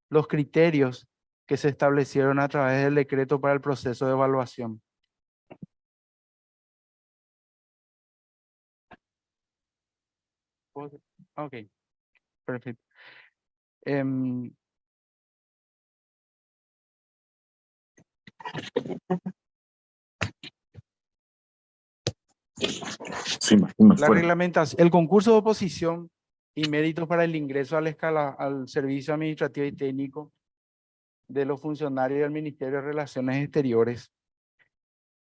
los criterios que se establecieron a través del decreto para el proceso de evaluación. Ok, perfecto. Sí, más La fuerte. reglamentación, el concurso de oposición y méritos para el ingreso a la escala, al servicio administrativo y técnico de los funcionarios del Ministerio de Relaciones Exteriores.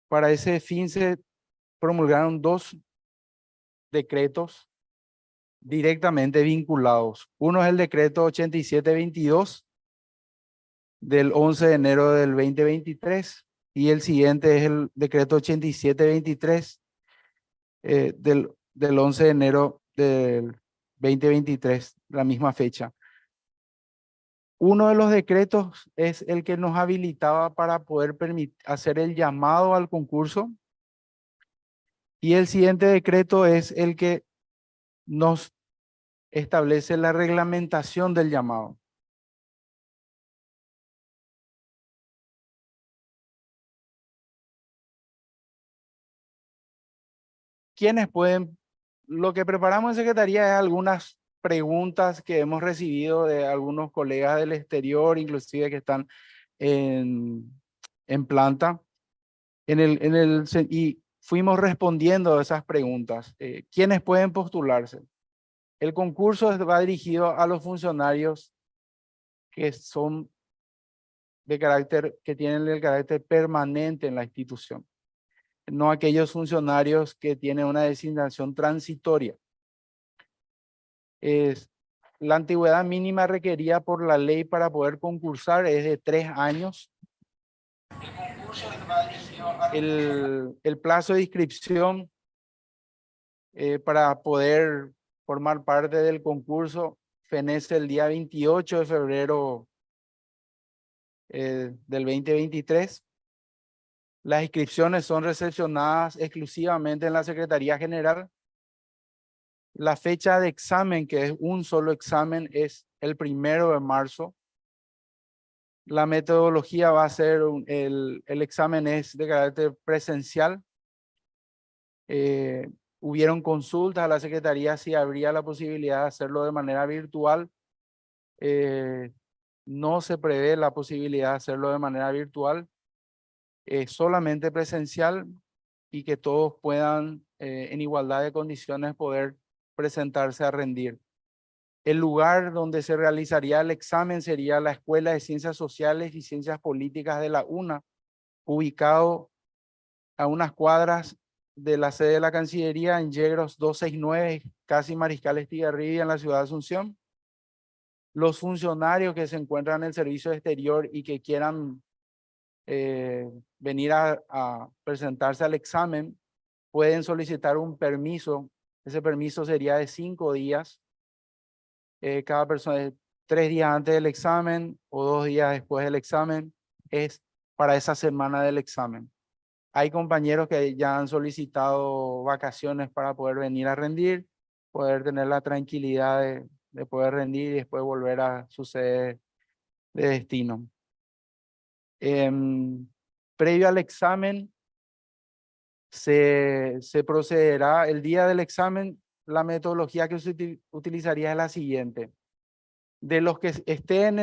Para ese fin se promulgaron 2 decretos directamente vinculados. Uno es el decreto 8722 del 11 de enero del 2023 y el siguiente es el decreto 8723 del 11 de enero del 2023, la misma fecha. Uno de los decretos es el que nos habilitaba para poder hacer el llamado al concurso y el siguiente decreto es el que nos establece la reglamentación del llamado. ¿Quiénes pueden? Lo que preparamos en Secretaría es algunas preguntas que hemos recibido de algunos colegas del exterior, inclusive que están en planta, y fuimos respondiendo a esas preguntas. ¿Quiénes pueden postularse? El concurso va dirigido a los funcionarios que son que tienen el carácter permanente en la institución, no aquellos funcionarios que tienen una designación transitoria. La antigüedad mínima requerida por la ley para poder concursar es de 3 años. El plazo de inscripción para poder formar parte del concurso fenece el día 28 de febrero del 2023. Las inscripciones son recepcionadas exclusivamente en la Secretaría General. La fecha de examen, que es un solo examen, es el 1 de marzo. La metodología va a ser, el examen es de carácter presencial. Hubieron consultas a la Secretaría si habría la posibilidad de hacerlo de manera virtual. No se prevé la posibilidad de hacerlo de manera virtual, solamente presencial y que todos puedan en igualdad de condiciones poder presentarse a rendir. El lugar donde se realizaría el examen sería la Escuela de Ciencias Sociales y Ciencias Políticas de la UNA, ubicado a unas cuadras de la sede de la Cancillería en Yegros 269, casi Mariscal Estigarribia, en la ciudad de Asunción. Los funcionarios que se encuentran en el servicio exterior y que quieran venir a presentarse al examen pueden solicitar un permiso. Ese permiso sería de 5 días. Cada persona, 3 días antes del examen o 2 días después del examen, es para esa semana del examen. Hay compañeros que ya han solicitado vacaciones para poder venir a rendir, poder tener la tranquilidad de poder rendir y después volver a su sede de destino. Previo al examen, se procederá el día del examen. La metodología que se utilizaría es la siguiente. De los que estén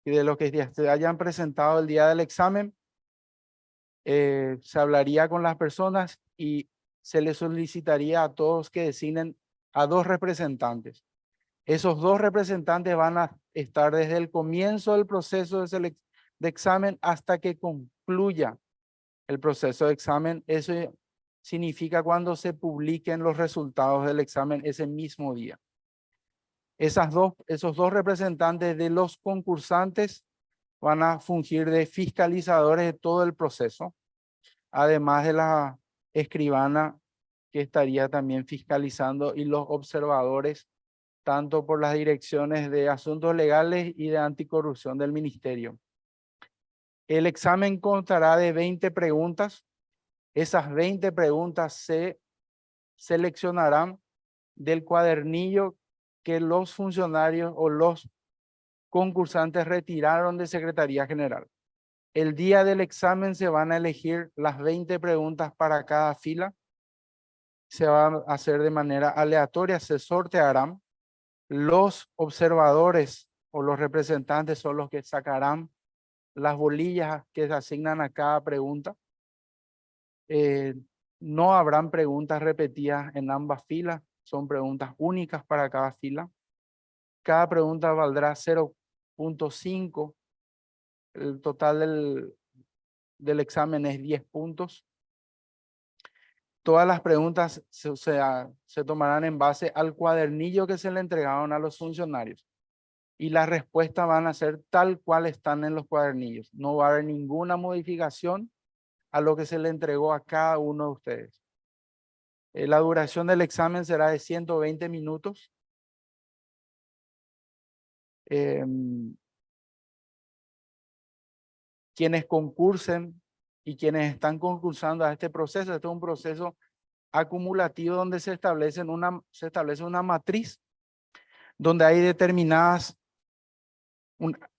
y de los que ya se hayan presentado el día del examen, se hablaría con las personas y se les solicitaría a todos que designen a 2 representantes. Esos 2 representantes van a estar desde el comienzo del proceso de examen hasta que concluya el proceso de examen. Eso significa cuando se publiquen los resultados del examen ese mismo día. Esos dos representantes de los concursantes van a fungir de fiscalizadores de todo el proceso, además de la escribana que estaría también fiscalizando y los observadores, tanto por las direcciones de asuntos legales y de anticorrupción del ministerio. El examen constará de 20 preguntas. Esas 20 preguntas se seleccionarán del cuadernillo que los funcionarios o los concursantes retiraron de Secretaría General. El día del examen se van a elegir las 20 preguntas para cada fila. Se va a hacer de manera aleatoria, se sortearán. Los observadores o los representantes son los que sacarán las bolillas que se asignan a cada pregunta. No habrán preguntas repetidas en ambas filas, son preguntas únicas para cada fila. Cada pregunta valdrá 0.5. El total del examen es 10 puntos. Todas las preguntas se tomarán en base al cuadernillo que se le entregaron a los funcionarios. Y las respuestas van a ser tal cual están en los cuadernillos. No va a haber ninguna modificación a lo que se le entregó a cada uno de ustedes. La duración del examen será de 120 minutos. Quienes concursen y quienes están concursando a este proceso, este es un proceso acumulativo donde se establece una matriz donde hay determinadas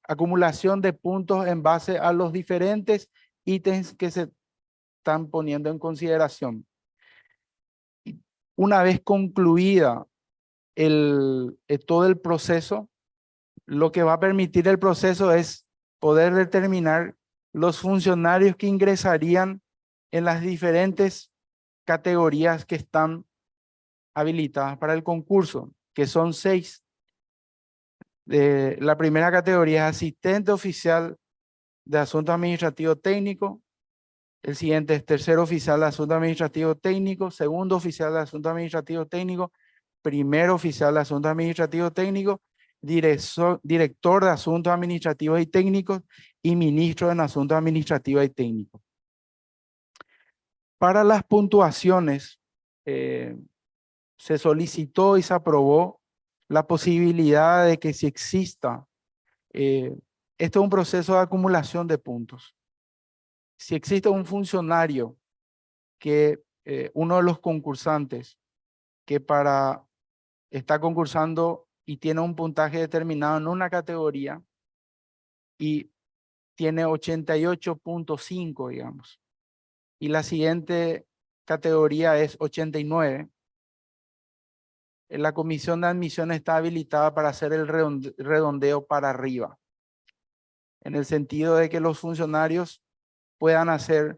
acumulación de puntos en base a los diferentes ítems que se están poniendo en consideración. Una vez concluida todo el proceso, lo que va a permitir el proceso es poder determinar los funcionarios que ingresarían en las diferentes categorías que están habilitadas para el concurso, que son 6. La primera categoría es asistente oficial de asunto administrativo técnico. El siguiente es tercer oficial de asunto administrativo técnico, segundo oficial de asunto administrativo técnico, primer oficial de asunto administrativo técnico, director de asuntos administrativos y técnicos y ministro en asuntos administrativos y técnicos. Para las puntuaciones, se solicitó y se aprobó la posibilidad de que si exista, esto es un proceso de acumulación de puntos. Si existe un funcionario que uno de los concursantes que está concursando y tiene un puntaje determinado en una categoría y tiene 88.5, digamos, y la siguiente categoría es 89, la comisión de admisión está habilitada para hacer el redondeo para arriba, en el sentido de que los funcionarios puedan se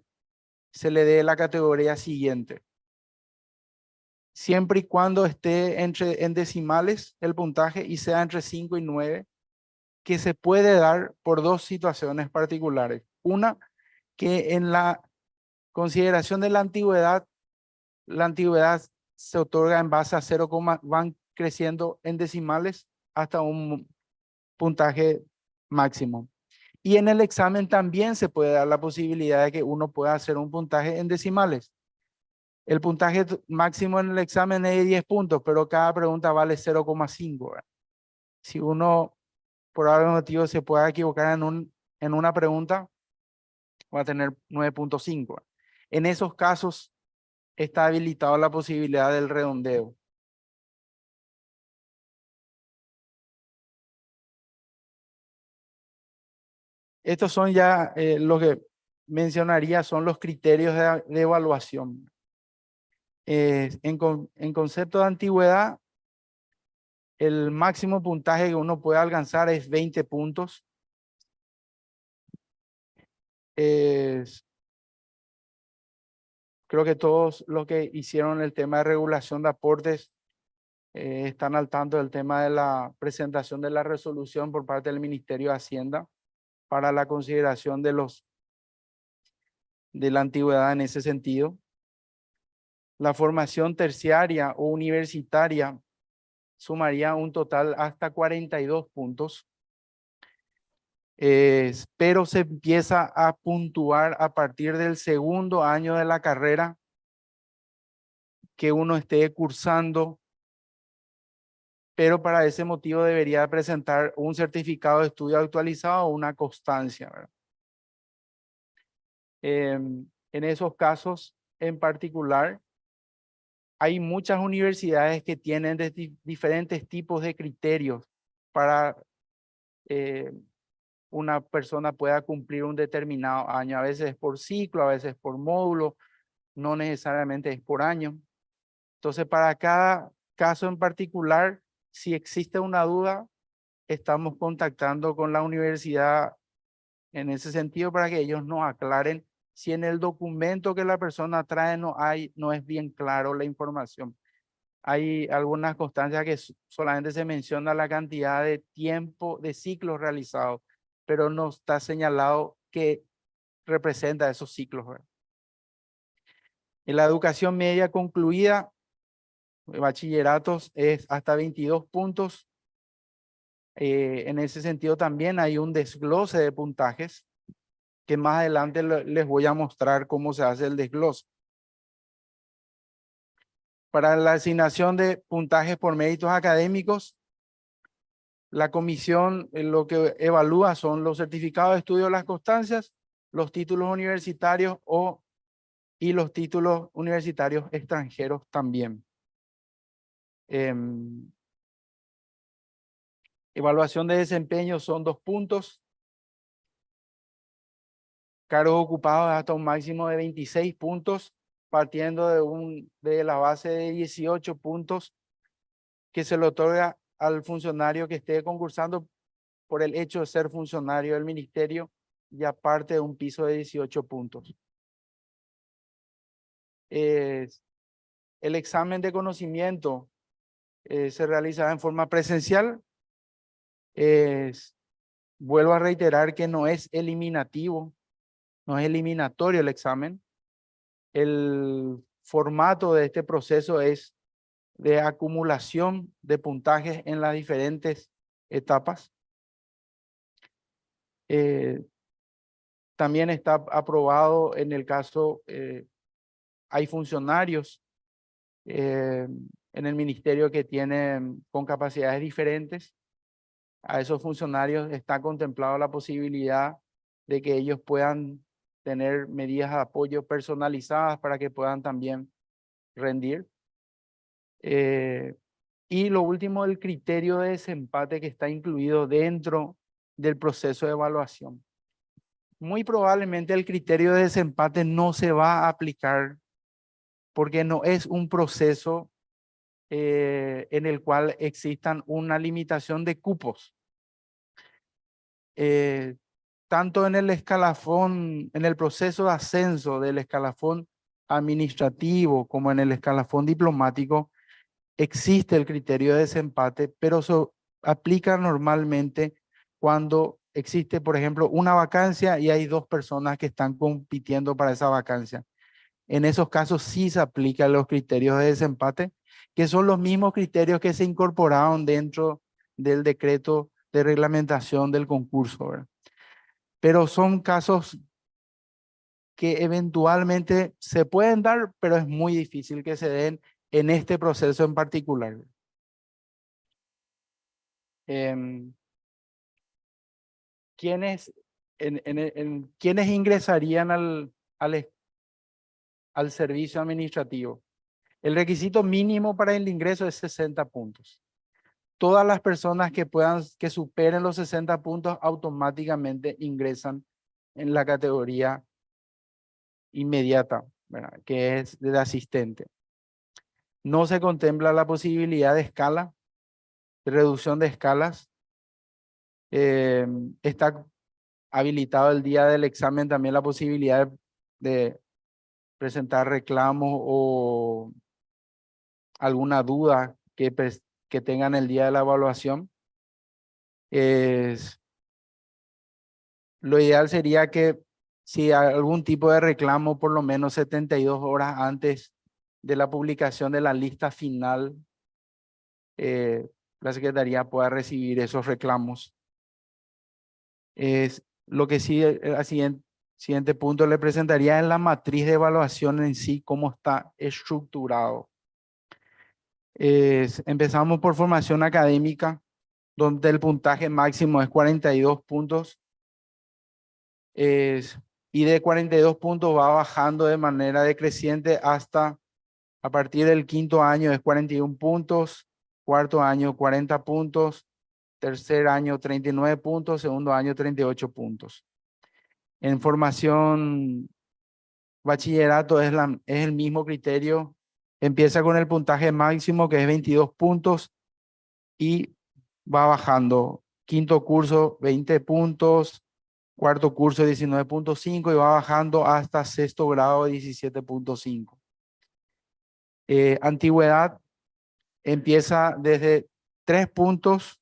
le dé la categoría siguiente. Siempre y cuando esté en decimales el puntaje y sea entre 5 y 9, que se puede dar por dos situaciones particulares. Una, que en la consideración de la antigüedad se otorga en base a 0, van creciendo en decimales hasta un puntaje máximo. Y en el examen también se puede dar la posibilidad de que uno pueda hacer un puntaje en decimales. El puntaje máximo en el examen es de 10 puntos, pero cada pregunta vale 0,5. Si uno por algún motivo se pueda equivocar en una pregunta, va a tener 9.5. En esos casos está habilitada la posibilidad del redondeo. Estos son ya lo que mencionaría, son los criterios de evaluación. En concepto de antigüedad, el máximo puntaje que uno puede alcanzar es 20 puntos. Creo que todos los que hicieron el tema de regulación de aportes están al tanto del tema de la presentación de la resolución por parte del Ministerio de Hacienda para la consideración de la antigüedad en ese sentido. La formación terciaria o universitaria sumaría un total hasta 42 puntos. Pero se empieza a puntuar a partir del segundo año de la carrera que uno esté cursando, pero para ese motivo debería presentar un certificado de estudio actualizado o una constancia, ¿verdad? En esos casos en particular, hay muchas universidades que tienen diferentes tipos de criterios para eh, una persona pueda cumplir un determinado año. A veces es por ciclo, a veces por módulo, no necesariamente es por año. Entonces, para cada caso en particular, si existe una duda, estamos contactando con la universidad en ese sentido para que ellos nos aclaren si en el documento que la persona trae no es bien claro la información. Hay algunas constancias que solamente se menciona la cantidad de tiempo de ciclos realizados, pero no está señalado qué representa esos ciclos, ¿verdad? En la educación media concluida, bachilleratos es hasta 22 puntos. En ese sentido también hay un desglose de puntajes que más adelante les voy a mostrar cómo se hace el desglose. Para la asignación de puntajes por méritos académicos, la comisión lo que evalúa son los certificados de estudio de las constancias, los títulos universitarios y los títulos universitarios extranjeros también. Evaluación de desempeño son 2 puntos. Cargos ocupados hasta un máximo de 26 puntos, partiendo de la base de 18 puntos que se le otorga al funcionario que esté concursando por el hecho de ser funcionario del ministerio y aparte de un piso de 18 puntos. El examen de conocimiento se realiza en forma presencial. Vuelvo a reiterar que no es eliminativo, no es eliminatorio el examen. El formato de este proceso es de acumulación de puntajes en las diferentes etapas. También está aprobado en el caso, hay funcionarios en el ministerio que tienen con capacidades diferentes. A esos funcionarios está contemplado la posibilidad de que ellos puedan tener medidas de apoyo personalizadas para que puedan también rendir. Y lo último, el criterio de desempate que está incluido dentro del proceso de evaluación. Muy probablemente el criterio de desempate no se va a aplicar porque no es un proceso en el cual existan una limitación de cupos. Tanto en el escalafón, en el proceso de ascenso del escalafón administrativo como en el escalafón diplomático, existe el criterio de desempate, pero se aplica normalmente cuando existe, por ejemplo, una vacancia y hay 2 personas que están compitiendo para esa vacancia. En esos casos sí se aplican los criterios de desempate, que son los mismos criterios que se incorporaron dentro del decreto de reglamentación del concurso, ¿verdad? Pero son casos que eventualmente se pueden dar, pero es muy difícil que se den en este proceso en particular. ¿Quiénes ingresarían al servicio administrativo? El requisito mínimo para el ingreso es 60 puntos. Todas las personas que superen los 60 puntos automáticamente ingresan en la categoría inmediata, ¿verdad? Que es de asistente. No se contempla la posibilidad de escala, de reducción de escalas. Está habilitado el día del examen también la posibilidad de presentar reclamos o alguna duda que tengan el día de la evaluación. Lo ideal sería que si hay algún tipo de reclamo, por lo menos 72 horas antes de la publicación de la lista final, la Secretaría pueda recibir esos reclamos. Lo que sí, el siguiente punto le presentaría en la matriz de evaluación en sí, cómo está estructurado. Empezamos por formación académica, donde el puntaje máximo es 42 puntos. Y de 42 puntos va bajando de manera decreciente hasta a partir del 5.º año es 41 puntos, 4.º año 40 puntos, tercer año 39 puntos, segundo año 38 puntos. En formación bachillerato es el mismo criterio. Empieza con el puntaje máximo, que es 22 puntos, y va bajando. Quinto curso, 20 puntos. Cuarto curso, 19.5, y va bajando hasta sexto grado, 17.5. Antigüedad empieza desde 3 puntos,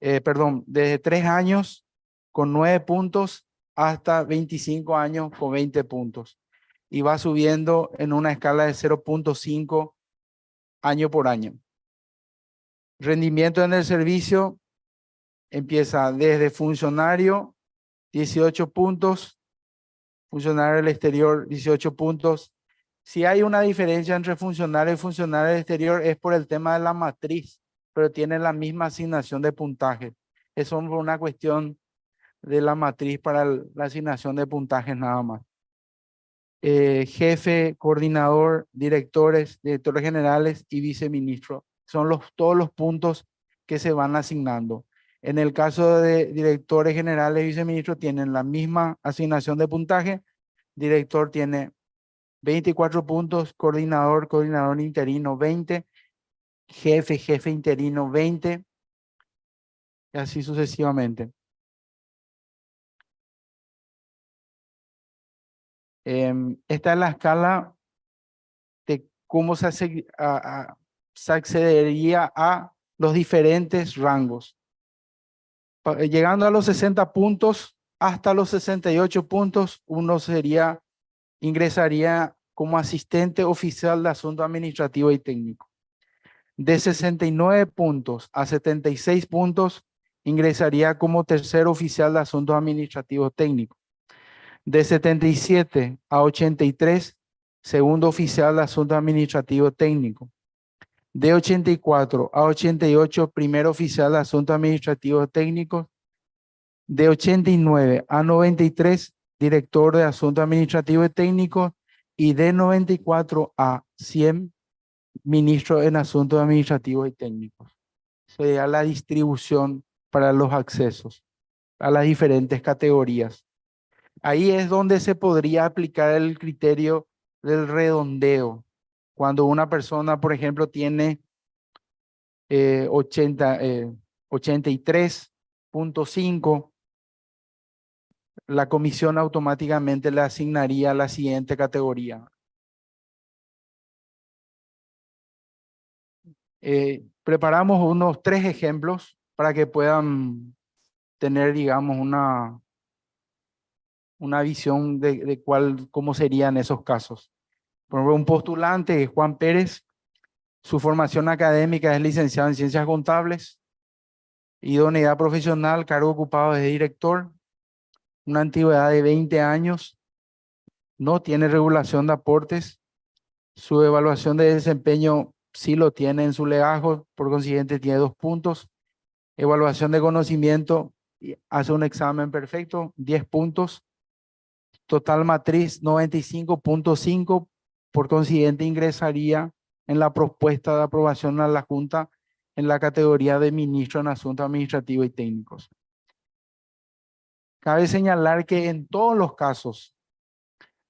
desde 3 años con 9 puntos hasta 25 años con 20 puntos. Y va subiendo en una escala de 0.5 año por año. Rendimiento en el servicio empieza desde funcionario, 18 puntos, funcionario del exterior, 18 puntos. Si hay una diferencia entre funcionario y funcionario del exterior es por el tema de la matriz, pero tienen la misma asignación de puntaje. Eso es por una cuestión de la matriz para la asignación de puntajes nada más. Jefe, coordinador, directores generales y viceministro. Son todos los puntos que se van asignando. En el caso de directores generales y viceministros tienen la misma asignación de puntaje. Director tiene 24 puntos, coordinador interino 20, jefe interino 20, y así sucesivamente. Esta es la escala de cómo se accedería a los diferentes rangos. Llegando a los 60 puntos, hasta los 68 puntos, uno ingresaría como asistente oficial de asunto administrativo y técnico. De 69 puntos a 76 puntos, ingresaría como tercer oficial de asuntos administrativos técnicos. De 77 a 83, segundo oficial de asuntos administrativos técnicos. De 84 a 88, primer oficial de asuntos administrativos técnicos. De 89 a 93, director de asuntos administrativos y técnicos. Y de 94 a 100, ministro en asuntos administrativos y técnicos. Sería la distribución para los accesos a las diferentes categorías. Ahí es donde se podría aplicar el criterio del redondeo. Cuando una persona, por ejemplo, tiene 83.5, la comisión automáticamente le asignaría la siguiente categoría. Preparamos unos 3 ejemplos para que puedan tener, digamos, una visión de cómo serían esos casos. Por ejemplo, un postulante, Juan Pérez, su formación académica es licenciado en Ciencias Contables, idoneidad profesional, cargo ocupado de director, una antigüedad de 20 años, no tiene regulación de aportes, su evaluación de desempeño sí lo tiene en su legajo, por consiguiente tiene 2 puntos, evaluación de conocimiento, hace un examen perfecto, 10 puntos, total matriz 95.5, por consiguiente ingresaría en la propuesta de aprobación a la Junta en la categoría de ministro en asuntos administrativos y técnicos. Cabe señalar que en todos los casos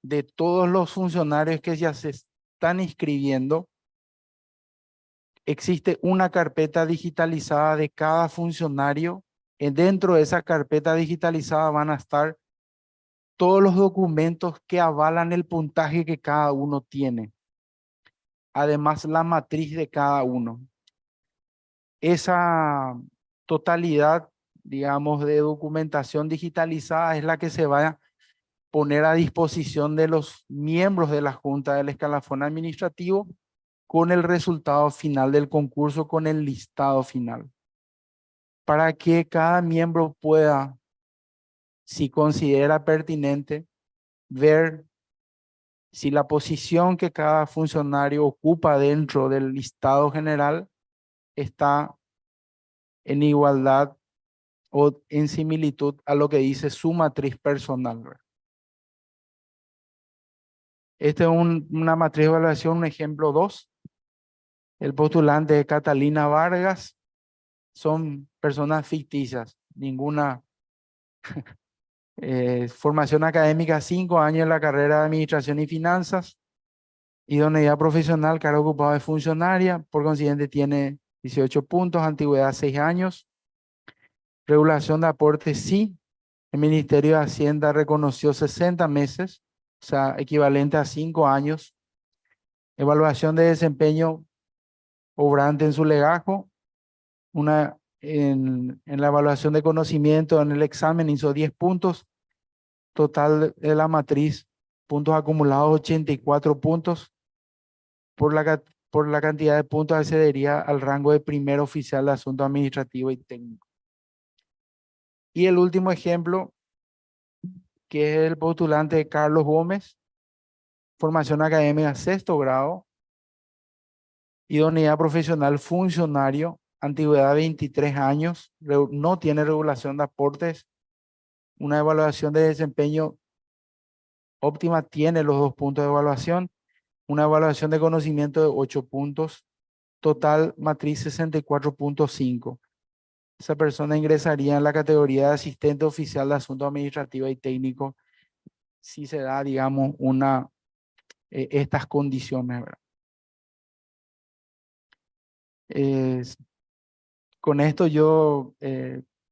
de todos los funcionarios que ya se están inscribiendo, existe una carpeta digitalizada de cada funcionario. Dentro de esa carpeta digitalizada van a estar todos los documentos que avalan el puntaje que cada uno tiene. Además, la matriz de cada uno. Esa totalidad, digamos, de documentación digitalizada es la que se va a poner a disposición de los miembros de la Junta del Escalafón Administrativo con el resultado final del concurso, con el listado final, para que cada miembro pueda, si considera pertinente, ver si la posición que cada funcionario ocupa dentro del listado general está en igualdad o en similitud a lo que dice su matriz personal. Este es una matriz de evaluación, un ejemplo 2. El postulante es Catalina Vargas, son personas ficticias, ninguna formación académica, 5 años en la carrera de Administración y Finanzas, idoneidad profesional, cargo ocupado de funcionaria, por consiguiente tiene 18 puntos, antigüedad 6 años, regulación de aportes sí, el Ministerio de Hacienda reconoció 60 meses, o sea, equivalente a 5 años, evaluación de desempeño obrante en su legajo, en la evaluación de conocimiento en el examen hizo 10 puntos, total de la matriz, puntos acumulados 84 puntos, por la cantidad de puntos accedería al rango de primer oficial de asunto administrativo y técnico. Y el último ejemplo, que es el postulante Carlos Gómez, formación académica 6º grado, idoneidad profesional funcionario, antigüedad 23 años, no tiene regulación de aportes, una evaluación de desempeño óptima, tiene los 2 puntos de evaluación, una evaluación de conocimiento de 8 puntos, total matriz 64.5. Esa persona ingresaría en la categoría de asistente oficial de asuntos administrativos y técnicos si se da, digamos, estas condiciones, ¿verdad? Con esto yo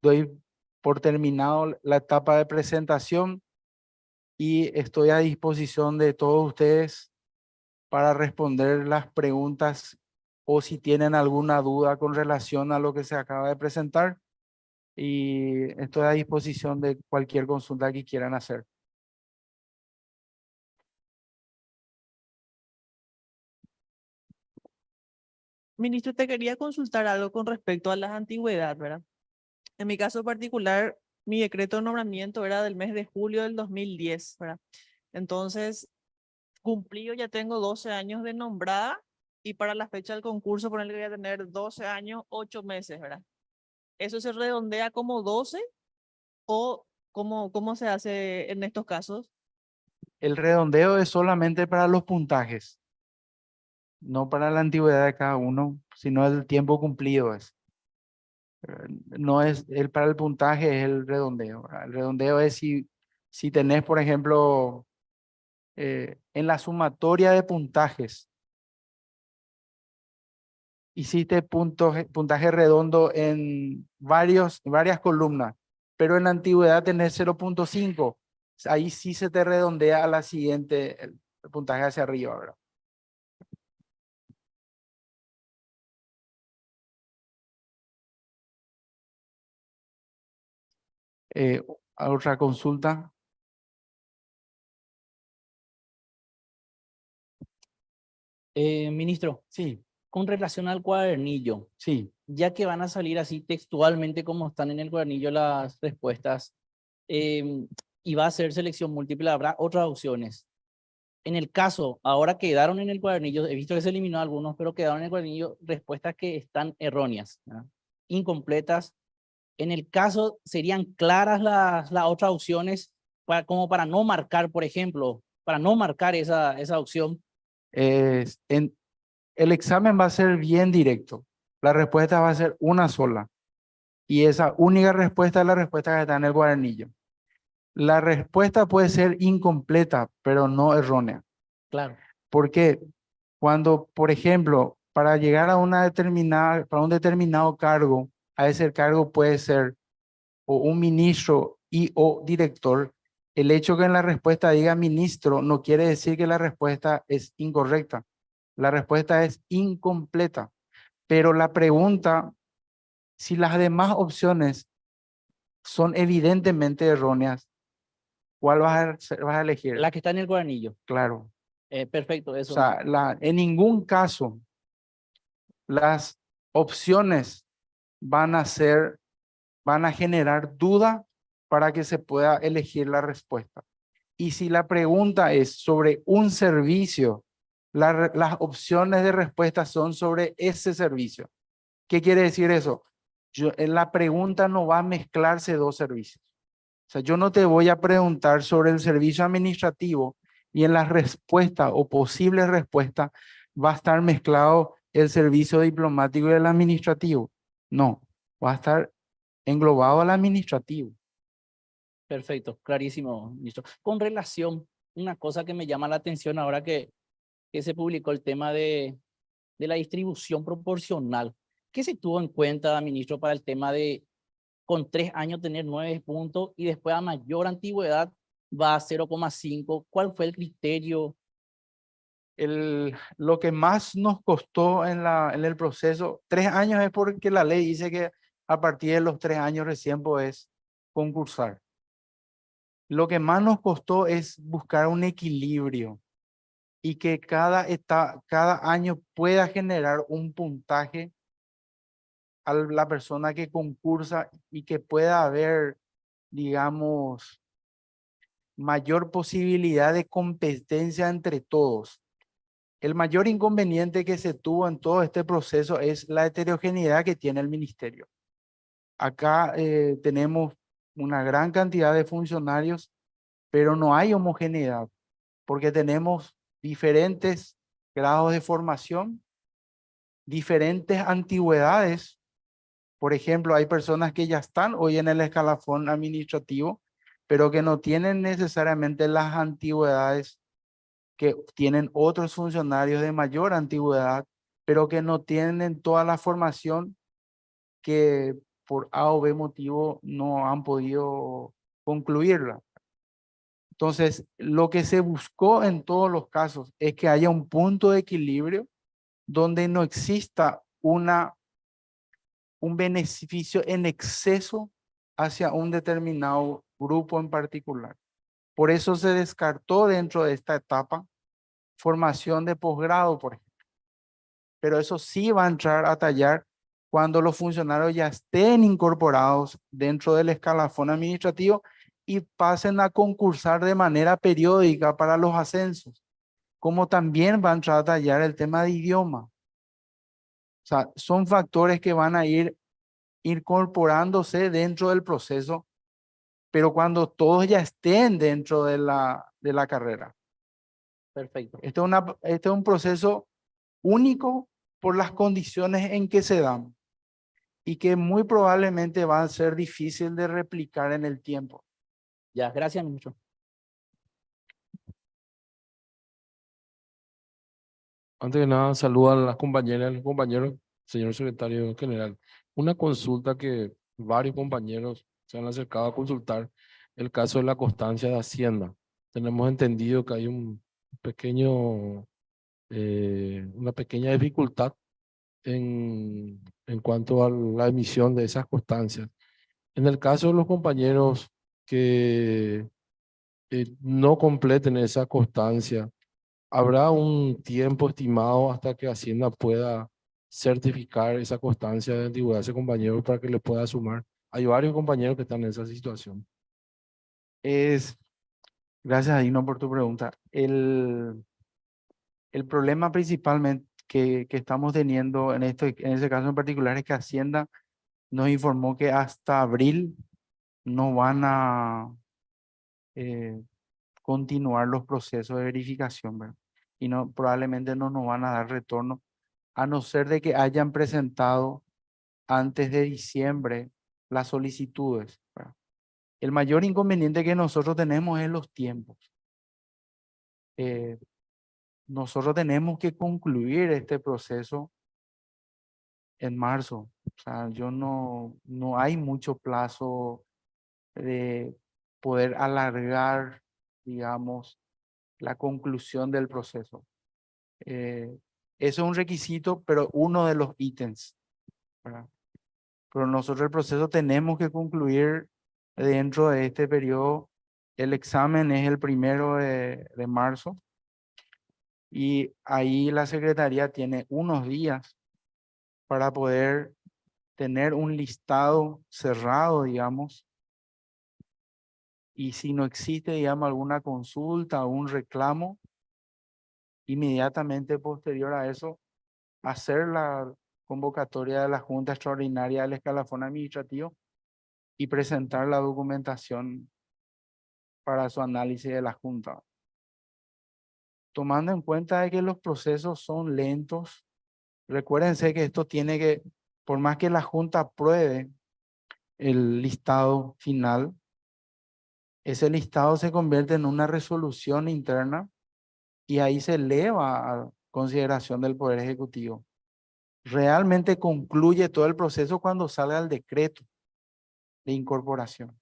doy por terminado la etapa de presentación y estoy a disposición de todos ustedes para responder las preguntas o si tienen alguna duda con relación a lo que se acaba de presentar, y estoy a disposición de cualquier consulta que quieran hacer. Ministro, te quería consultar algo con respecto a las antigüedades, ¿verdad? En mi caso particular, mi decreto de nombramiento era del mes de julio del 2010, ¿verdad? Entonces, cumplido, ya tengo 12 años de nombrada y para la fecha del concurso, por el que voy a tener 12 años, 8 meses, ¿verdad? ¿Eso se redondea como 12 o cómo se hace en estos casos? El redondeo es solamente para los puntajes, no para la antigüedad de cada uno, sino el tiempo cumplido es. No es para el puntaje, es el redondeo, ¿verdad? El redondeo es si tenés, por ejemplo, en la sumatoria de puntajes, hiciste puntaje redondo en varias columnas, pero en la antigüedad tenés 0.5, ahí sí se te redondea a la siguiente, el puntaje hacia arriba, ¿verdad? Otra consulta. Ministro, Sí, con relación al cuadernillo, sí. ya que van a salir así textualmente como están en el cuadernillo las respuestas, y va a ser selección múltiple, habrá otras opciones. En el caso, ahora quedaron en el cuadernillo, he visto que se eliminó algunos, pero quedaron en el cuadernillo respuestas que están erróneas, ¿verdad? Incompletas. En el caso, serían claras las otras opciones como para no marcar, por ejemplo, para no marcar esa opción. El examen va a ser bien directo. La respuesta va a ser una sola. Y esa única respuesta es la respuesta que está en el cuadernillo. La respuesta puede ser incompleta, pero no errónea. Claro. Porque cuando, por ejemplo, para llegar a para un determinado cargo, a ese cargo puede ser o un ministro y o director, el hecho que en la respuesta diga ministro no quiere decir que la respuesta es incorrecta. La respuesta es incompleta. Pero la pregunta, si las demás opciones son evidentemente erróneas, ¿cuál vas a elegir? La que está en el cuadernillo. Claro. Perfecto, O eso. sea, en ningún caso las opciones van a generar duda para que se pueda elegir la respuesta. Y si la pregunta es sobre un servicio, las opciones de respuesta son sobre ese servicio. ¿Qué quiere decir eso? En la pregunta no va a mezclarse dos servicios. O sea, yo no te voy a preguntar sobre el servicio administrativo y en la respuesta o posible respuesta va a estar mezclado el servicio diplomático y el administrativo. No, va a estar englobado al administrativo. Perfecto, clarísimo, ministro. Con relación, una cosa que me llama la atención ahora que se publicó el tema de la distribución proporcional. ¿Qué se tuvo en cuenta, ministro, para el tema de con 3 años tener 9 puntos y después a mayor antigüedad va a 0,5? ¿Cuál fue el criterio? Lo que más nos costó en el proceso, 3 años, es porque la ley dice que a partir de los 3 años recién podés concursar. Lo que más nos costó es buscar un equilibrio y que cada año pueda generar un puntaje a la persona que concursa y que pueda haber, digamos, mayor posibilidad de competencia entre todos. El mayor inconveniente que se tuvo en todo este proceso es la heterogeneidad que tiene el ministerio. Acá tenemos una gran cantidad de funcionarios, pero no hay homogeneidad, porque tenemos diferentes grados de formación, diferentes antigüedades. Por ejemplo, hay personas que ya están hoy en el escalafón administrativo, pero que no tienen necesariamente las antigüedades que tienen otros funcionarios de mayor antigüedad, pero que no tienen toda la formación, que por A o B motivo no han podido concluirla. Entonces, lo que se buscó en todos los casos es que haya un punto de equilibrio donde no exista un beneficio en exceso hacia un determinado grupo en particular. Por eso se descartó dentro de esta etapa formación de posgrado, por ejemplo. Pero eso sí va a entrar a tallar cuando los funcionarios ya estén incorporados dentro del escalafón administrativo y pasen a concursar de manera periódica para los ascensos, como también va a entrar a tallar el tema de idioma. O sea, son factores que van a ir incorporándose dentro del proceso, pero cuando todos ya estén dentro de la carrera. Perfecto. Este es un proceso único por las condiciones en que se dan y que muy probablemente va a ser difícil de replicar en el tiempo. Ya, gracias, ministro. Antes que nada, saludo a las compañeras y los compañeros, señor secretario general. Una consulta que varios compañeros se han acercado a consultar, el caso de la constancia de Hacienda. Tenemos entendido que hay una pequeña dificultad en cuanto a la emisión de esas constancias. En el caso de los compañeros que no completen esa constancia, ¿habrá un tiempo estimado hasta que Hacienda pueda certificar esa constancia de antigüedad a ese compañero para que le pueda sumar? Hay varios compañeros que están en esa situación. Gracias, Dino, por tu pregunta. El problema principalmente que estamos teniendo en ese caso en particular es que Hacienda nos informó que hasta abril no van a continuar los procesos de verificación, ¿verdad? Y no, probablemente no nos van a dar retorno, a no ser de que hayan presentado antes de diciembre las solicitudes, ¿verdad? El mayor inconveniente que nosotros tenemos es los tiempos. Nosotros tenemos que concluir este proceso en marzo. O sea, no hay mucho plazo de poder alargar, digamos, la conclusión del proceso. Eso es un requisito, pero uno de los ítems, ¿verdad? Pero nosotros el proceso tenemos que concluir dentro de este periodo. El examen es el 1 de marzo y ahí la Secretaría tiene unos días para poder tener un listado cerrado, digamos, y si no existe, digamos, alguna consulta o un reclamo, inmediatamente posterior a eso, hacer la convocatoria de la Junta Extraordinaria del Escalafón Administrativo y presentar la documentación para su análisis de la Junta. Tomando en cuenta de que los procesos son lentos, recuérdense que esto tiene que, por más que la Junta apruebe el listado final, ese listado se convierte en una resolución interna y ahí se eleva a consideración del Poder Ejecutivo. Realmente concluye todo el proceso cuando salga el decreto de incorporación.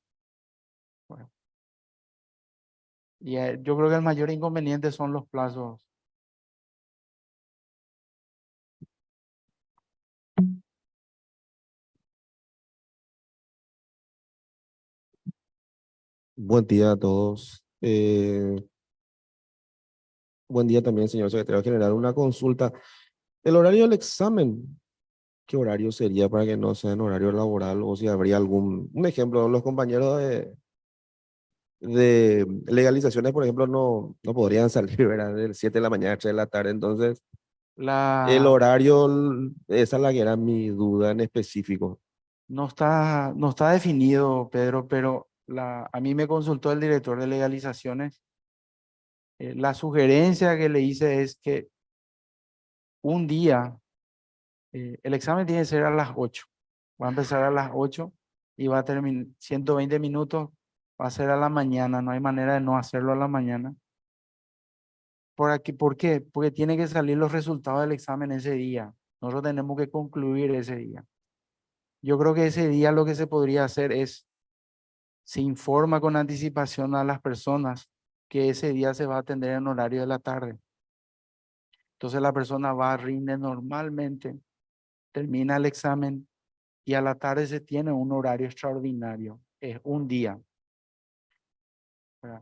Bueno, y yo creo que el mayor inconveniente son los plazos. Buen día a todos. Buen día también, señor secretario general. Una consulta. El horario del examen, ¿qué horario sería para que no sea en horario laboral o si habría un ejemplo? Los compañeros de legalizaciones, por ejemplo, no podrían salir, ¿verdad? Del 7 de la mañana a 3 de la tarde. Entonces, el horario, esa es la que era mi duda en específico. No está definido, Pedro, pero a mí me consultó el director de legalizaciones. La sugerencia que le hice es que un día, el examen tiene que ser a las 8. Va a empezar a las 8 y va a terminar 120 minutos, va a ser a la mañana, no hay manera de no hacerlo a la mañana. ¿Por qué? Porque tiene que salir los resultados del examen ese día. Nosotros tenemos que concluir ese día. Yo creo que ese día lo que se podría hacer es, se informa con anticipación a las personas que ese día se va a atender en horario de la tarde. Entonces la persona va, rinde normalmente, termina el examen y a la tarde se tiene un horario extraordinario. Es un día. ¿Verdad?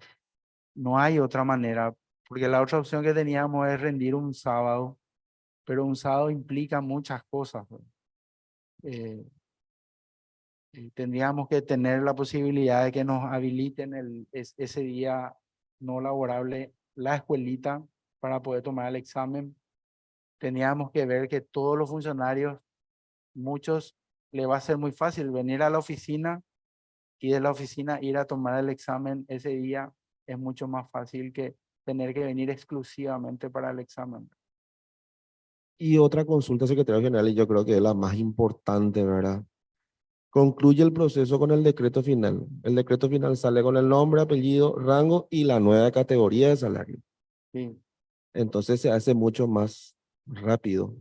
No hay otra manera, porque la otra opción que teníamos es rendir un sábado, pero un sábado implica muchas cosas. Tendríamos que tener la posibilidad de que nos habiliten ese día no laborable la escuelita para poder tomar el examen. Teníamos que ver que todos los funcionarios, muchos, le va a ser muy fácil venir a la oficina y de la oficina ir a tomar el examen ese día. Es mucho más fácil que tener que venir exclusivamente para el examen. Y otra consulta, secretario general, y yo creo que es la más importante, ¿verdad? Concluye el proceso con el decreto final. El decreto final sale con el nombre, apellido, rango y la nueva categoría de salario. Sí. Entonces se hace mucho más rápido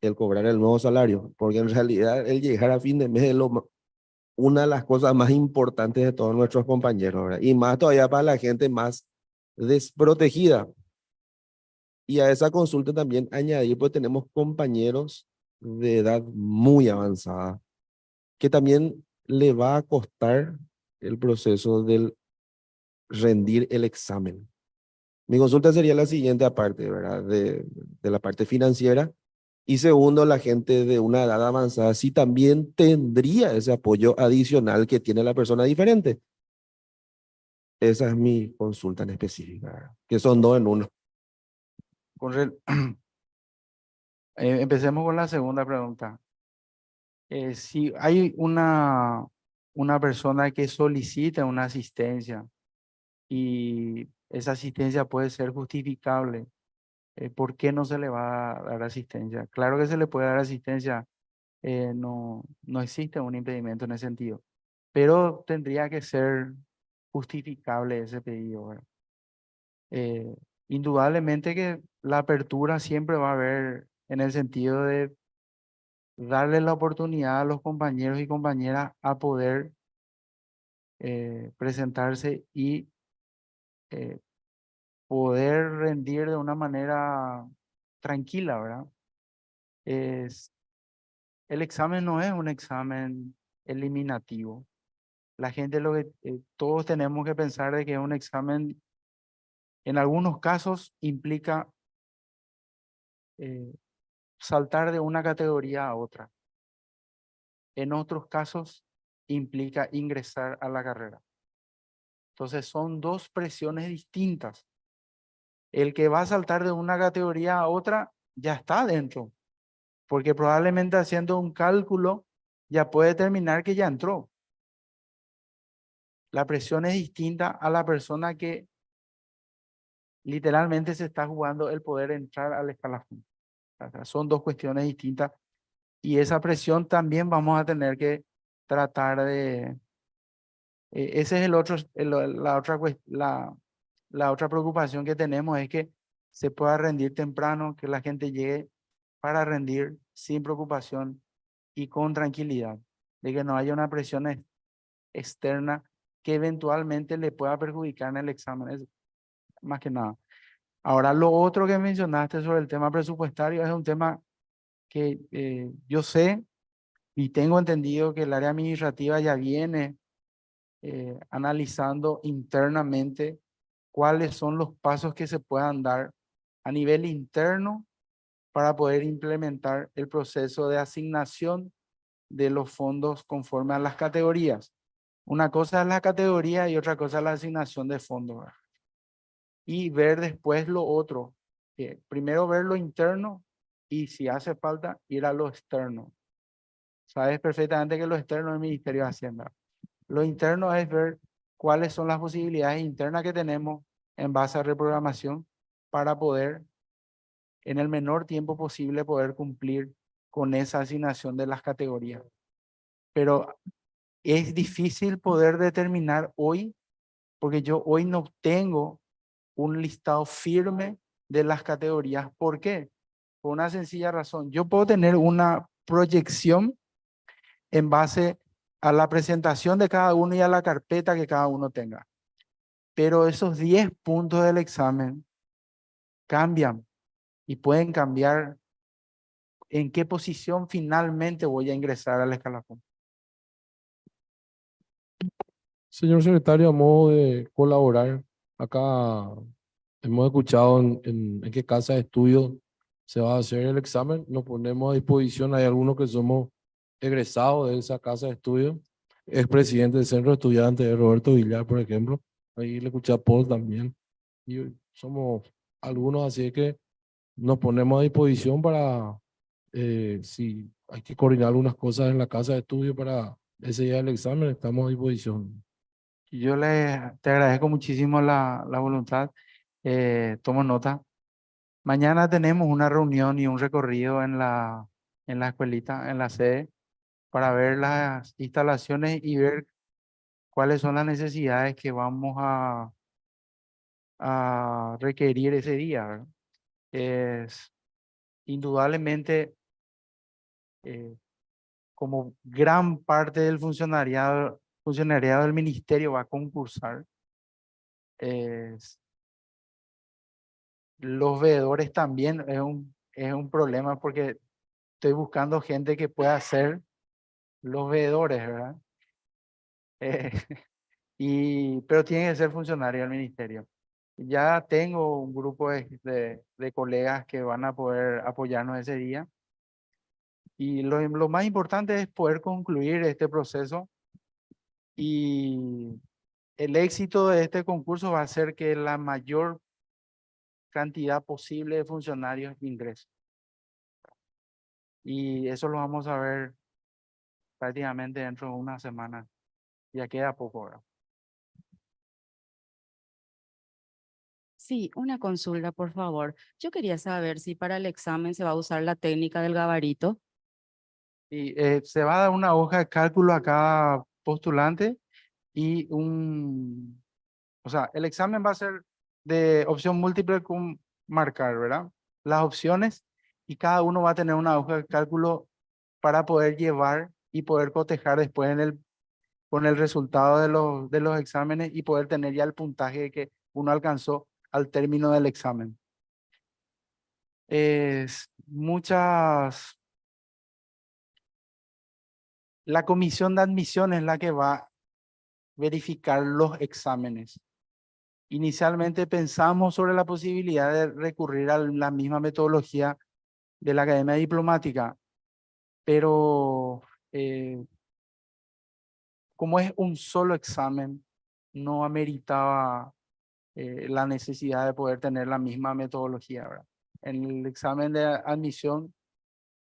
el cobrar el nuevo salario, porque en realidad el llegar a fin de mes es una de las cosas más importantes de todos nuestros compañeros, ¿verdad? Y más todavía para la gente más desprotegida. Y a esa consulta también añadir, pues tenemos compañeros de edad muy avanzada, que también le va a costar el proceso del rendir el examen. Mi consulta sería la siguiente aparte, ¿verdad? De la parte financiera. Y segundo, la gente de una edad avanzada, si también tendría ese apoyo adicional que tiene la persona diferente. Esa es mi consulta en específica, ¿verdad? Que son dos en uno. Empecemos con la segunda pregunta. Si hay una persona que solicita una asistencia y esa asistencia puede ser justificable, ¿por qué no se le va a dar asistencia? Claro que se le puede dar asistencia, no existe un impedimento en ese sentido, pero tendría que ser justificable ese pedido, ¿verdad? Indudablemente que la apertura siempre va a haber en el sentido de darle la oportunidad a los compañeros y compañeras a poder presentarse y eh, poder rendir de una manera tranquila, ¿verdad? El examen no es un examen eliminativo. La gente todos tenemos que pensar de que un examen en algunos casos implica saltar de una categoría a otra. En otros casos implica ingresar a la carrera. Entonces son dos presiones distintas. El que va a saltar de una categoría a otra ya está dentro, porque probablemente haciendo un cálculo ya puede determinar que ya entró. La presión es distinta a la persona que literalmente se está jugando el poder entrar al escalafón. O sea, son dos cuestiones distintas Y esa presión también vamos a tener que tratar de... ese es el otro, la otra, la otra preocupación que tenemos es que se pueda rendir temprano, que la gente llegue para rendir sin preocupación y con tranquilidad, de que no haya una presión externa que eventualmente le pueda perjudicar en el examen, es más que nada. Ahora, lo otro que mencionaste sobre el tema presupuestario es un tema que yo sé y tengo entendido que el área administrativa ya viene analizando internamente cuáles son los pasos que se puedan dar a nivel interno para poder implementar el proceso de asignación de los fondos conforme a las categorías. Una cosa es la categoría y otra cosa es la asignación de fondos, ¿verdad? Y ver después lo otro. Primero ver lo interno y si hace falta ir a lo externo. Sabes perfectamente que lo externo es el Ministerio de Hacienda. Lo interno es ver cuáles son las posibilidades internas que tenemos en base a reprogramación para poder, en el menor tiempo posible, poder cumplir con esa asignación de las categorías. Pero es difícil poder determinar hoy, porque yo hoy no tengo un listado firme de las categorías. ¿Por qué? Por una sencilla razón. Yo puedo tener una proyección en base a la presentación de cada uno y a la carpeta que cada uno tenga. Pero esos 10 puntos del examen cambian y pueden cambiar en qué posición finalmente voy a ingresar al escalafón. Señor secretario, a modo de colaborar, acá hemos escuchado en qué casa de estudio se va a hacer el examen. Nos ponemos a disposición. Hay algunos que somos egresados de esa casa de estudio. Es presidente del centro de estudiantes de Roberto Villar, por ejemplo. Ahí le escuché a Paul también. Y somos algunos, así que nos ponemos a disposición para, si hay que coordinar algunas cosas en la casa de estudio para ese día del examen, estamos a disposición. Te agradezco muchísimo la voluntad. Tomo nota. Mañana tenemos una reunión y un recorrido en la escuelita, en la sede, para ver las instalaciones y ver cuáles son las necesidades que vamos a requerir ese día, ¿verdad? Es indudablemente, como gran parte del funcionariado del ministerio va a concursar, es los veedores también es un problema porque estoy buscando gente que pueda ser los veedores, ¿verdad? Eh, pero tiene que ser funcionario del ministerio. Ya tengo un grupo de colegas que van a poder apoyarnos ese día. Y lo más importante es poder concluir este proceso y el éxito de este concurso va a ser que la mayor cantidad posible de funcionarios ingresen. Y eso lo vamos a ver prácticamente dentro de una semana. Ya queda poco, ¿verdad? Sí, una consulta, por favor. Yo quería saber si para el examen se va a usar la técnica del gabarito. Y se va a dar una hoja de cálculo a cada postulante y o sea, el examen va a ser de opción múltiple con marcar, ¿verdad? Las opciones y cada uno va a tener una hoja de cálculo para poder llevar y poder cotejar después con el resultado de los exámenes y poder tener ya el puntaje que uno alcanzó al término del examen. La comisión de admisión es la que va a verificar los exámenes. Inicialmente pensamos sobre la posibilidad de recurrir a la misma metodología de la Academia Diplomática, pero como es un solo examen, no ameritaba la necesidad de poder tener la misma metodología, ¿verdad? En el examen de admisión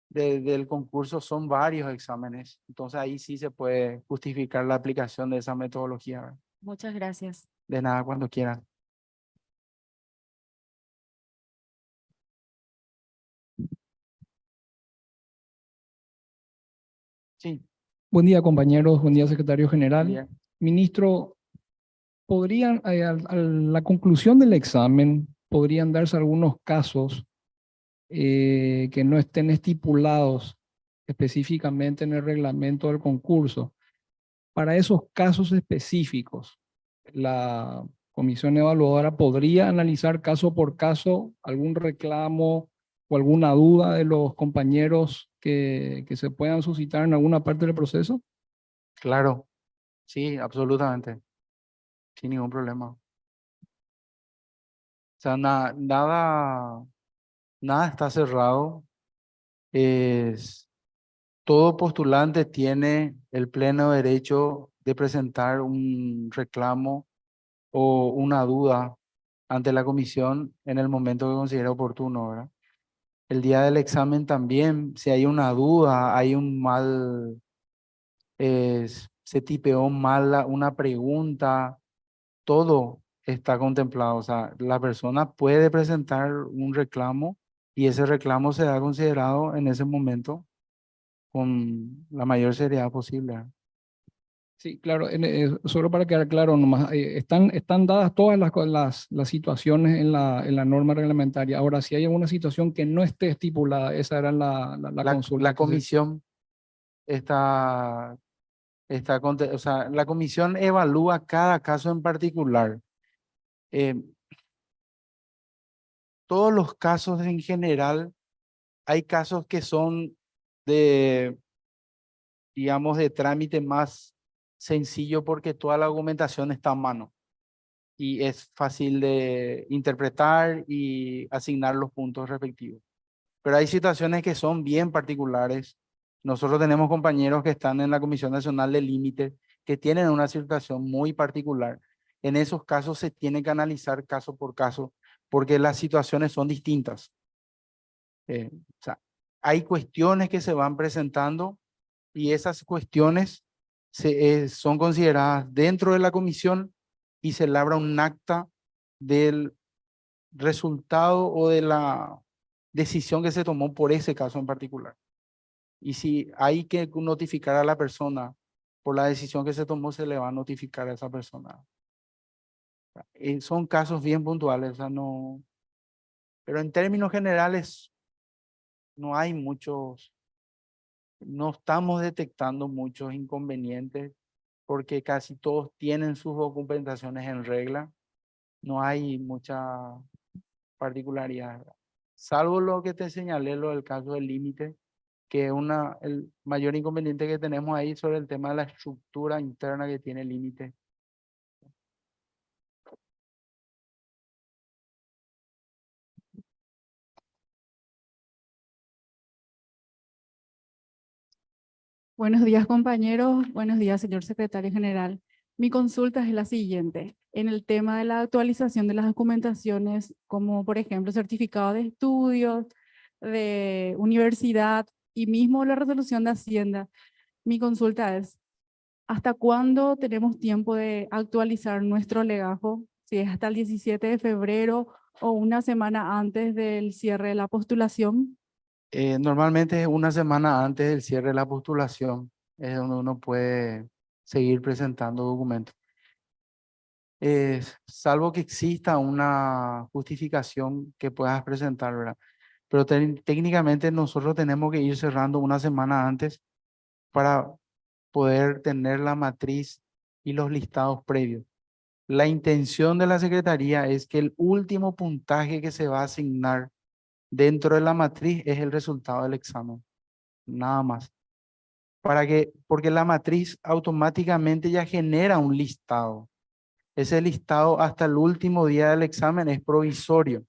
del concurso son varios exámenes, entonces ahí sí se puede justificar la aplicación de esa metodología, ¿verdad? Muchas gracias. De nada, cuando quieran. Sí, Buen día, compañeros. Buen día, secretario general. bien. Ministro, ¿podrían, a la conclusión del examen, podrían darse algunos casos que no estén estipulados específicamente en el reglamento del concurso? Para esos casos específicos, la comisión evaluadora podría analizar caso por caso algún reclamo o alguna duda de los compañeros que se puedan suscitar en alguna parte del proceso. Claro, sí, absolutamente, sin ningún problema. O sea, nada está cerrado. Todo postulante tiene el pleno derecho de presentar un reclamo o una duda ante la comisión en el momento que considere oportuno, ¿verdad? El día del examen también, si hay una duda, hay un mal, se tipeó mal una pregunta, todo está contemplado. O sea, la persona puede presentar un reclamo y ese reclamo será considerado en ese momento con la mayor seriedad posible, ¿verdad? Sí, claro, solo para quedar claro, nomás, están dadas todas las situaciones en la norma reglamentaria. Ahora, si hay alguna situación que no esté estipulada, esa era la consulta. La comisión o sea, la comisión evalúa cada caso en particular. Eh, todos los casos en general, hay casos que son de, digamos, de trámite más sencillo porque toda la argumentación está a mano y es fácil de interpretar y asignar los puntos respectivos. Pero hay situaciones que son bien particulares. Nosotros tenemos compañeros que están en la Comisión Nacional de Límites que tienen una situación muy particular. En esos casos se tiene que analizar caso por caso porque las situaciones son distintas. O sea, hay cuestiones que se van presentando y esas cuestiones son consideradas dentro de la comisión y se labra un acta del resultado o de la decisión que se tomó por ese caso en particular. Y si hay que notificar a la persona por la decisión que se tomó, se le va a notificar a esa persona. Son casos bien puntuales, o sea, no, pero en términos generales no hay muchos, no estamos detectando muchos inconvenientes porque casi todos tienen sus documentaciones en regla. No hay mucha particularidad, ¿verdad? Salvo lo que te señalé, lo del caso del límite, que es el mayor inconveniente que tenemos ahí sobre el tema de la estructura interna que tiene el límite. Buenos días, compañeros. Buenos días, señor secretario general. Mi consulta es la siguiente. En el tema de la actualización de las documentaciones, como por ejemplo certificado de estudios, de universidad y mismo la resolución de Hacienda, mi consulta es, ¿hasta cuándo tenemos tiempo de actualizar nuestro legajo? Si es hasta el 17 de febrero o una semana antes del cierre de la postulación. Normalmente es una semana antes del cierre de la postulación, es donde uno puede seguir presentando documentos. Salvo que exista una justificación que puedas presentar, ¿verdad? Pero técnicamente nosotros tenemos que ir cerrando una semana antes para poder tener la matriz y los listados previos. La intención de la Secretaría es que el último puntaje que se va a asignar dentro de la matriz es el resultado del examen, nada más. Porque la matriz automáticamente ya genera un listado. Ese listado hasta el último día del examen es provisorio.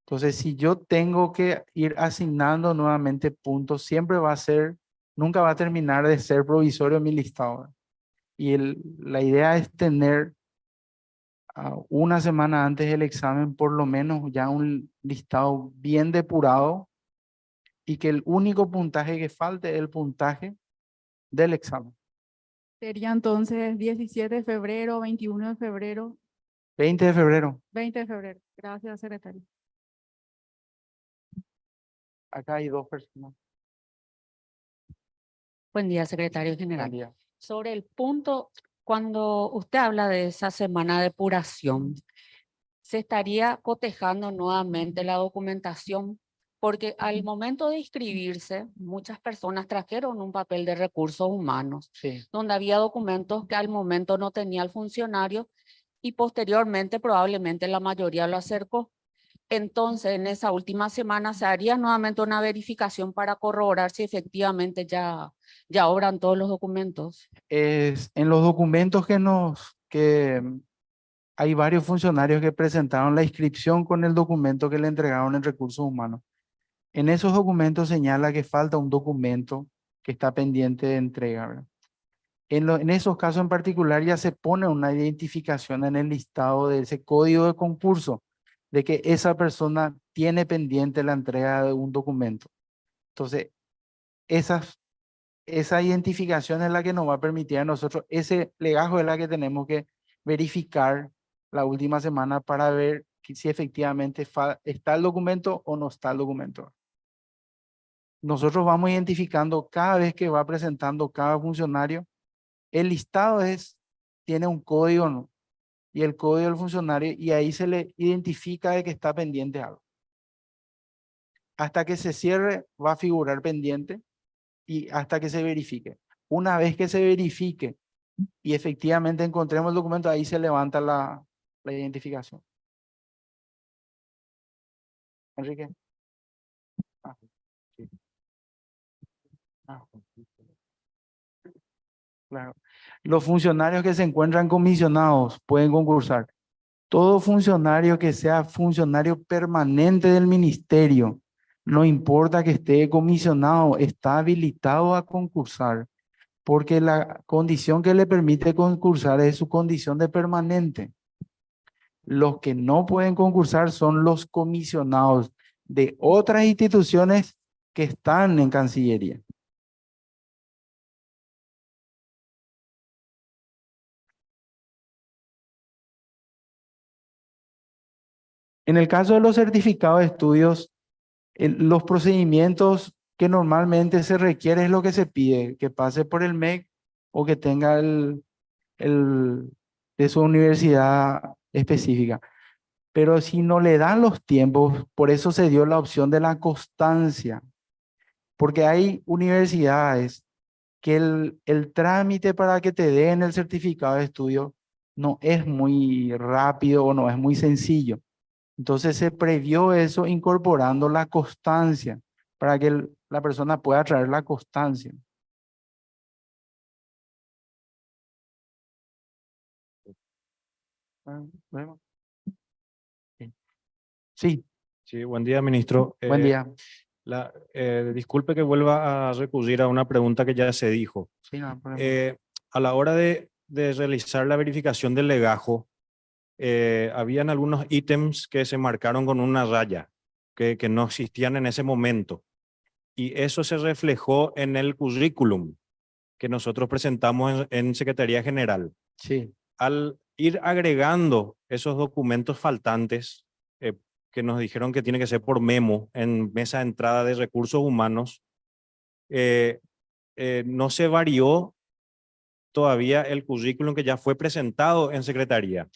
Entonces, si yo tengo que ir asignando nuevamente puntos, siempre va a ser, nunca va a terminar de ser provisorio mi listado. Y la idea es tener una semana antes del examen por lo menos ya un listado bien depurado y que el único puntaje que falte es el puntaje del examen. Sería entonces 17 de febrero, 21 de febrero, 20 de febrero, 20 de febrero. Gracias, secretario. acá hay dos personas. Buen día, secretario Buen general. día. Sobre el punto, cuando usted habla de esa semana de depuración, se estaría cotejando nuevamente la documentación, porque al momento de inscribirse, muchas personas trajeron un papel de recursos humanos, Sí. donde había documentos que al momento no tenía el funcionario y posteriormente probablemente la mayoría lo acercó. Entonces, en esa última semana se haría nuevamente una verificación para corroborar si efectivamente ya obran todos los documentos. En los documentos hay varios funcionarios que presentaron la inscripción con el documento que le entregaron en recursos humanos. En esos documentos señala que falta un documento que está pendiente de entrega, ¿verdad? En esos casos en particular ya se pone una identificación en el listado de ese código de concurso de que esa persona tiene pendiente la entrega de un documento. Entonces, esa identificación es la que nos va a permitir a nosotros, ese legajo es la que tenemos que verificar la última semana para ver si efectivamente está el documento o no está el documento. Nosotros vamos identificando cada vez que va presentando cada funcionario, el listado tiene un código, ¿no? Y el código del funcionario, y ahí se le identifica de que está pendiente algo. Hasta que se cierre va a figurar pendiente y hasta que se verifique. Una vez que se verifique y efectivamente encontremos el documento, ahí se levanta la identificación. Enrique. Ah, sí. Ah, claro. Los funcionarios que se encuentran comisionados pueden concursar. Todo funcionario que sea funcionario permanente del ministerio, no importa que esté comisionado, está habilitado a concursar, porque la condición que le permite concursar es su condición de permanente. Los que no pueden concursar son los comisionados de otras instituciones que están en Cancillería. En el caso de los certificados de estudios, los procedimientos que normalmente se requiere es lo que se pide, que pase por el MEC o que tenga el de su universidad específica. Pero si no le dan los tiempos, por eso se dio la opción de la constancia, porque hay universidades que el trámite para que te den el certificado de estudio no es muy rápido o no es muy sencillo. Entonces se previó eso incorporando la constancia para que la persona pueda traer la constancia. ¿Vemos? Sí, Sí, buen día, ministro. buen día. Disculpe que vuelva a recurrir a una pregunta que ya se dijo. Sí, no hay problema. A la hora de realizar la verificación del legajo, habían algunos ítems que se marcaron con una raya, que no existían en ese momento. Y eso se reflejó en el currículum que nosotros presentamos en Secretaría General. Sí, Al ir agregando esos documentos faltantes, que nos dijeron que tiene que ser por memo en mesa de entrada de recursos humanos, no se varió todavía el currículum que ya fue presentado en Secretaría.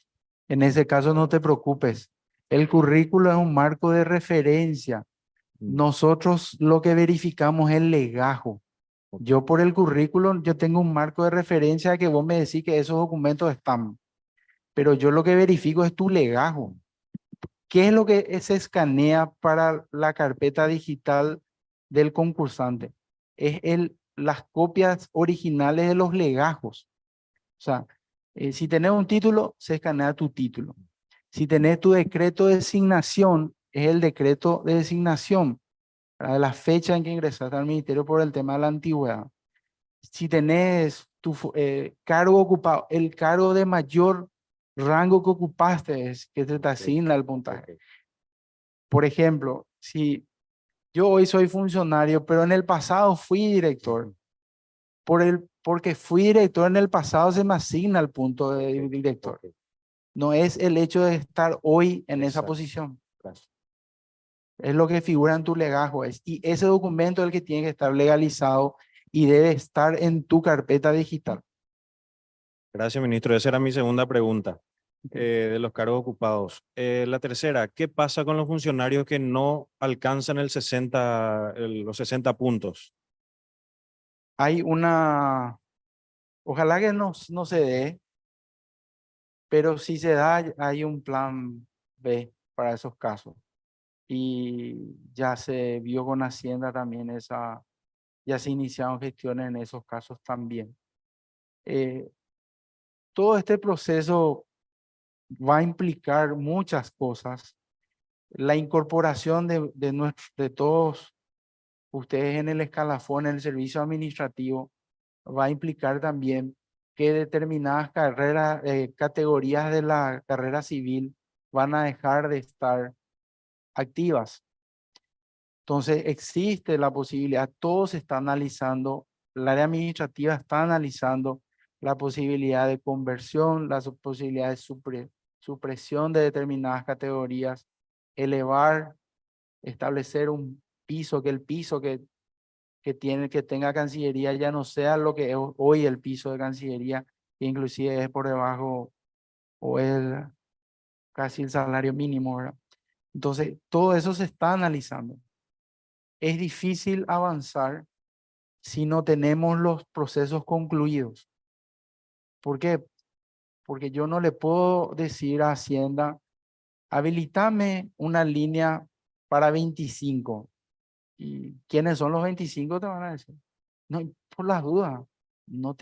en ese caso no te preocupes. El currículo es un marco de referencia. Nosotros lo que verificamos es el legajo. Yo por el currículum, yo tengo un marco de referencia que vos me decís que esos documentos están. Pero yo lo que verifico es tu legajo. ¿Qué es lo que se escanea para la carpeta digital del concursante? Es las copias originales de los legajos. O sea, si tenés un título, se escanea tu título. Si tenés tu decreto de designación, es el decreto de designación, de la fecha en que ingresaste al ministerio por el tema de la antigüedad. Si tenés tu cargo ocupado, el cargo de mayor rango que ocupaste es que te asigna el puntaje. Por ejemplo, si yo hoy soy funcionario, pero en el pasado fui director, porque fui director en el pasado se me asigna el punto de director. No es el hecho de estar hoy en esa posición. Es lo que figura en tu legajo. Y ese documento es el que tiene que estar legalizado y debe estar en tu carpeta digital. Gracias, ministro. Esa era mi segunda pregunta de los cargos ocupados. La tercera, ¿qué pasa con los funcionarios que no alcanzan los 60 puntos? Hay una, ojalá que no se dé, pero si se da, hay un plan B para esos casos. Y ya se vio con Hacienda también ya se iniciaron gestiones en esos casos también. Todo este proceso va a implicar muchas cosas. La incorporación de todos ustedes en el escalafón, en el servicio administrativo, va a implicar también que determinadas categorías de la carrera civil van a dejar de estar activas. Entonces existe la posibilidad, todo se está analizando, el área administrativa está analizando la posibilidad de conversión, la posibilidad de supresión de determinadas categorías, elevar, establecer un piso, que el piso que tenga Cancillería ya no sea lo que es hoy el piso de Cancillería, que inclusive es por debajo o es casi el salario mínimo, ¿verdad? Entonces, todo eso se está analizando. Es difícil avanzar si no tenemos los procesos concluidos. ¿Por qué? Porque yo no le puedo decir a Hacienda, habilitame una línea para 25. ¿Y quiénes son los 25? Te van a decir. No, por las dudas, no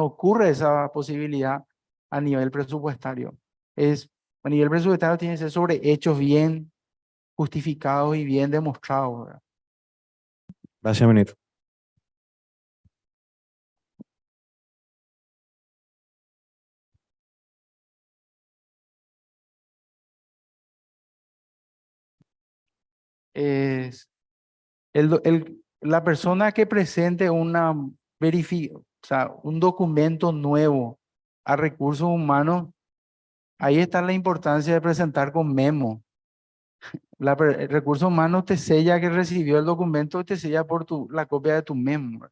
ocurre esa posibilidad a nivel presupuestario. A nivel presupuestario tiene que ser sobre hechos bien justificados y bien demostrados, ¿verdad? Gracias, ministro. Es la persona que presente un documento nuevo a recursos humanos, ahí está la importancia de presentar con memo. El recurso humano te sella que recibió el documento, te sella por la copia de tu memo.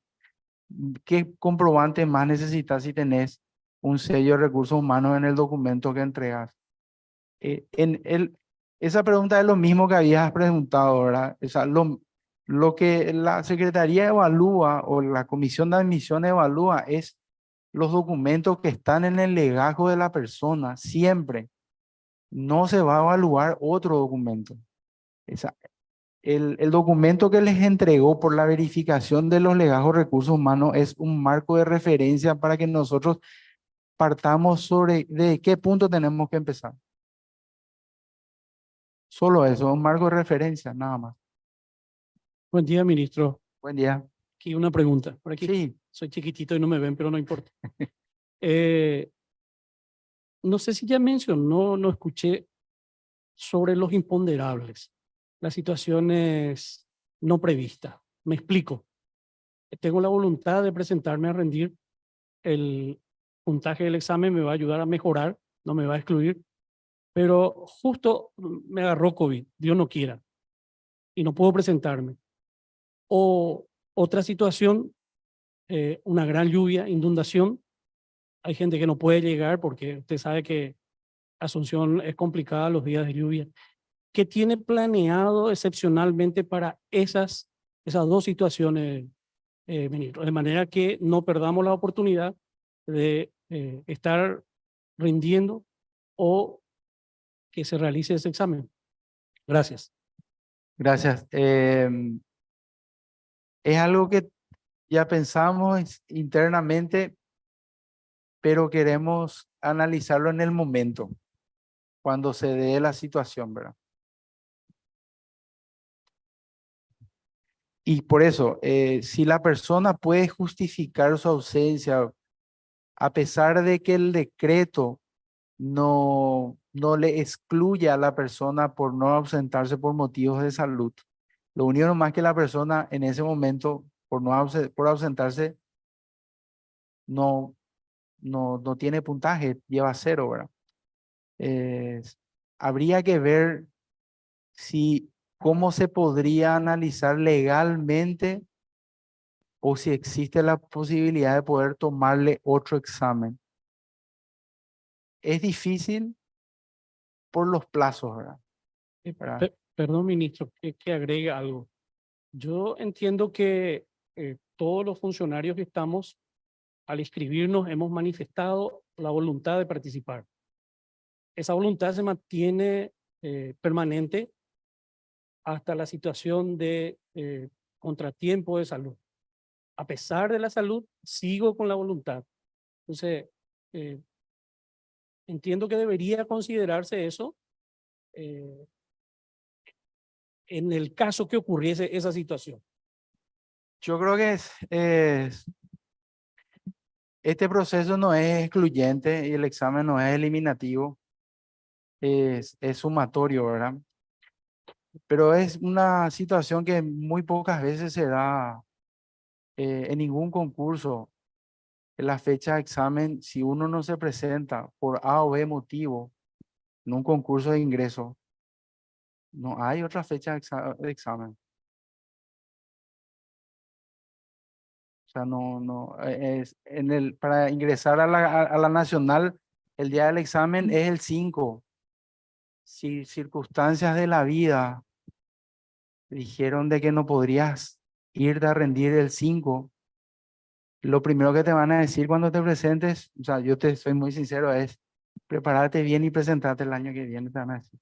¿Qué comprobante más necesitas si tenés un sello de recursos humanos en el documento que entregas? Esa pregunta es lo mismo que habías preguntado, ¿verdad? O sea, lo que la Secretaría evalúa o la Comisión de Admisión evalúa es los documentos que están en el legajo de la persona, siempre. No se va a evaluar otro documento. El documento que les entregó por la verificación de los legajos recursos humanos es un marco de referencia para que nosotros partamos sobre de qué punto tenemos que empezar. Solo eso, un marco de referencia, nada más. Buen día, ministro. Buen día. Aquí una pregunta. Por aquí. Sí, Soy chiquitito y no me ven, pero no importa. No sé si ya mencionó, no escuché sobre los imponderables, las situaciones no previstas. Me explico. Tengo la voluntad de presentarme a rendir. El puntaje del examen me va a ayudar a mejorar, no me va a excluir, pero justo me agarró COVID, Dios no quiera, y no puedo presentarme. O otra situación, una gran lluvia, inundación. Hay gente que no puede llegar porque usted sabe que Asunción es complicada los días de lluvia. ¿Qué tiene planeado excepcionalmente para esas dos situaciones, ministro? De manera que no perdamos la oportunidad de estar rindiendo o que se realice ese examen. Gracias. gracias. Es algo que ya pensamos internamente, pero queremos analizarlo en el momento, cuando se dé la situación, ¿verdad? Y por eso, si la persona puede justificar su ausencia, a pesar de que el decreto no le excluye a la persona por no ausentarse por motivos de salud, lo único nomás que la persona en ese momento, por ausentarse, no tiene puntaje, lleva 0, ¿verdad? Habría que ver si cómo se podría analizar legalmente o si existe la posibilidad de poder tomarle otro examen. Es difícil por los plazos, ¿verdad? ¿Verdad? Perdón, ministro, que agregue algo. Yo entiendo que todos los funcionarios que estamos, al inscribirnos, hemos manifestado la voluntad de participar. Esa voluntad se mantiene permanente hasta la situación de contratiempo de salud. A pesar de la salud, sigo con la voluntad. Entonces, entiendo que debería considerarse eso en el caso que ocurriese esa situación. Yo creo que este proceso no es excluyente y el examen no es eliminativo, es sumatorio, ¿verdad? Pero es una situación que muy pocas veces se da en ningún concurso. En la fecha de examen, si uno no se presenta por A o B motivo en un concurso de ingreso, no hay otra fecha de examen. O sea, para ingresar a la nacional, el día del examen es el 5. Si circunstancias de la vida dijeron de que no podrías irte a rendir el 5, lo primero que te van a decir cuando te presentes, o sea, yo te soy muy sincero, es prepárate bien y presentate el año que viene, te van a decir.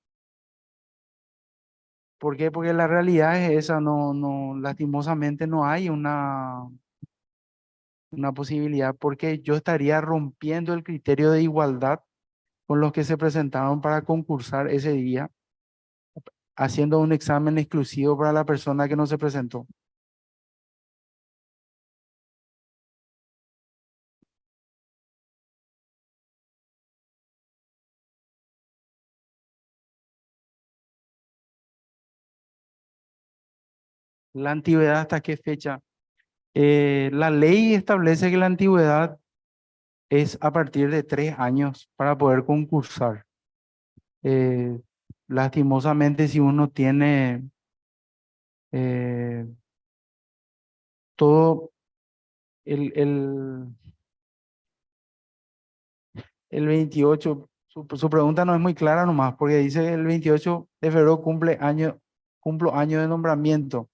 ¿Por qué? Porque la realidad es esa, lastimosamente no hay una posibilidad, porque yo estaría rompiendo el criterio de igualdad con los que se presentaron para concursar ese día, haciendo un examen exclusivo para la persona que no se presentó. La antigüedad, ¿hasta qué fecha? La ley establece que la antigüedad es a partir de 3 años para poder concursar. Lastimosamente, si uno tiene todo el 28, su pregunta no es muy clara nomás, porque dice el 28 de febrero cumplo año de nombramiento,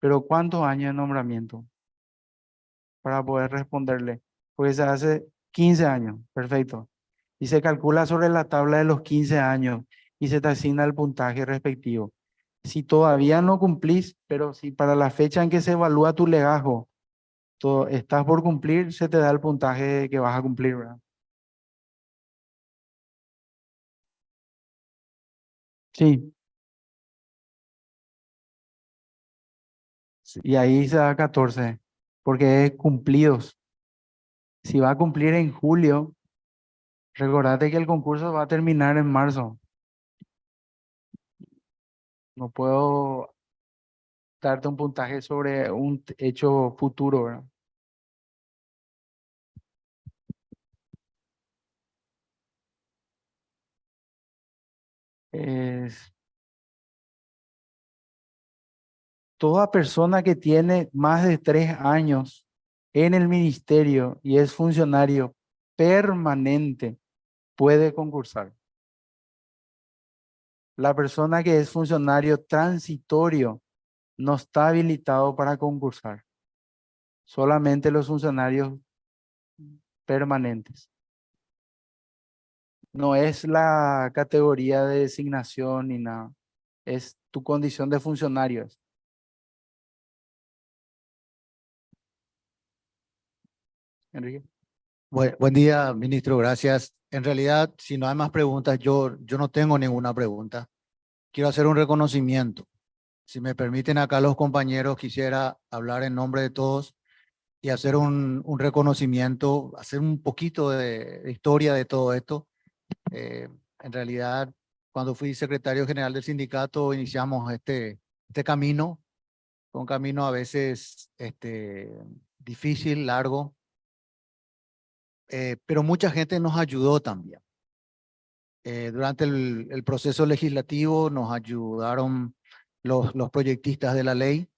pero ¿cuántos años de nombramiento? Para poder responderle, pues se hace 15 años, perfecto. Y se calcula sobre la tabla de los 15 años y se te asigna el puntaje respectivo. Si todavía no cumplís, pero si para la fecha en que se evalúa tu legajo, estás por cumplir, se te da el puntaje que vas a cumplir, ¿verdad? Sí. Y ahí se da 14, porque es cumplidos. Si va a cumplir en julio, recordate que el concurso va a terminar en marzo. No puedo darte un puntaje sobre un hecho futuro, ¿verdad? Toda persona que tiene más de 3 años en el ministerio y es funcionario permanente puede concursar. La persona que es funcionario transitorio no está habilitado para concursar. Solamente los funcionarios permanentes. No es la categoría de designación ni nada. Es tu condición de funcionario. Enrique. Buen día, ministro, gracias. En realidad, si no hay más preguntas, yo no tengo ninguna pregunta. Quiero hacer un reconocimiento. Si me permiten acá los compañeros, quisiera hablar en nombre de todos y hacer un reconocimiento, hacer un poquito de historia de todo esto. En realidad, cuando fui secretario general del sindicato, iniciamos este camino. Fue un camino a veces difícil, largo, pero mucha gente nos ayudó también. Durante el proceso legislativo nos ayudaron los proyectistas de la ley.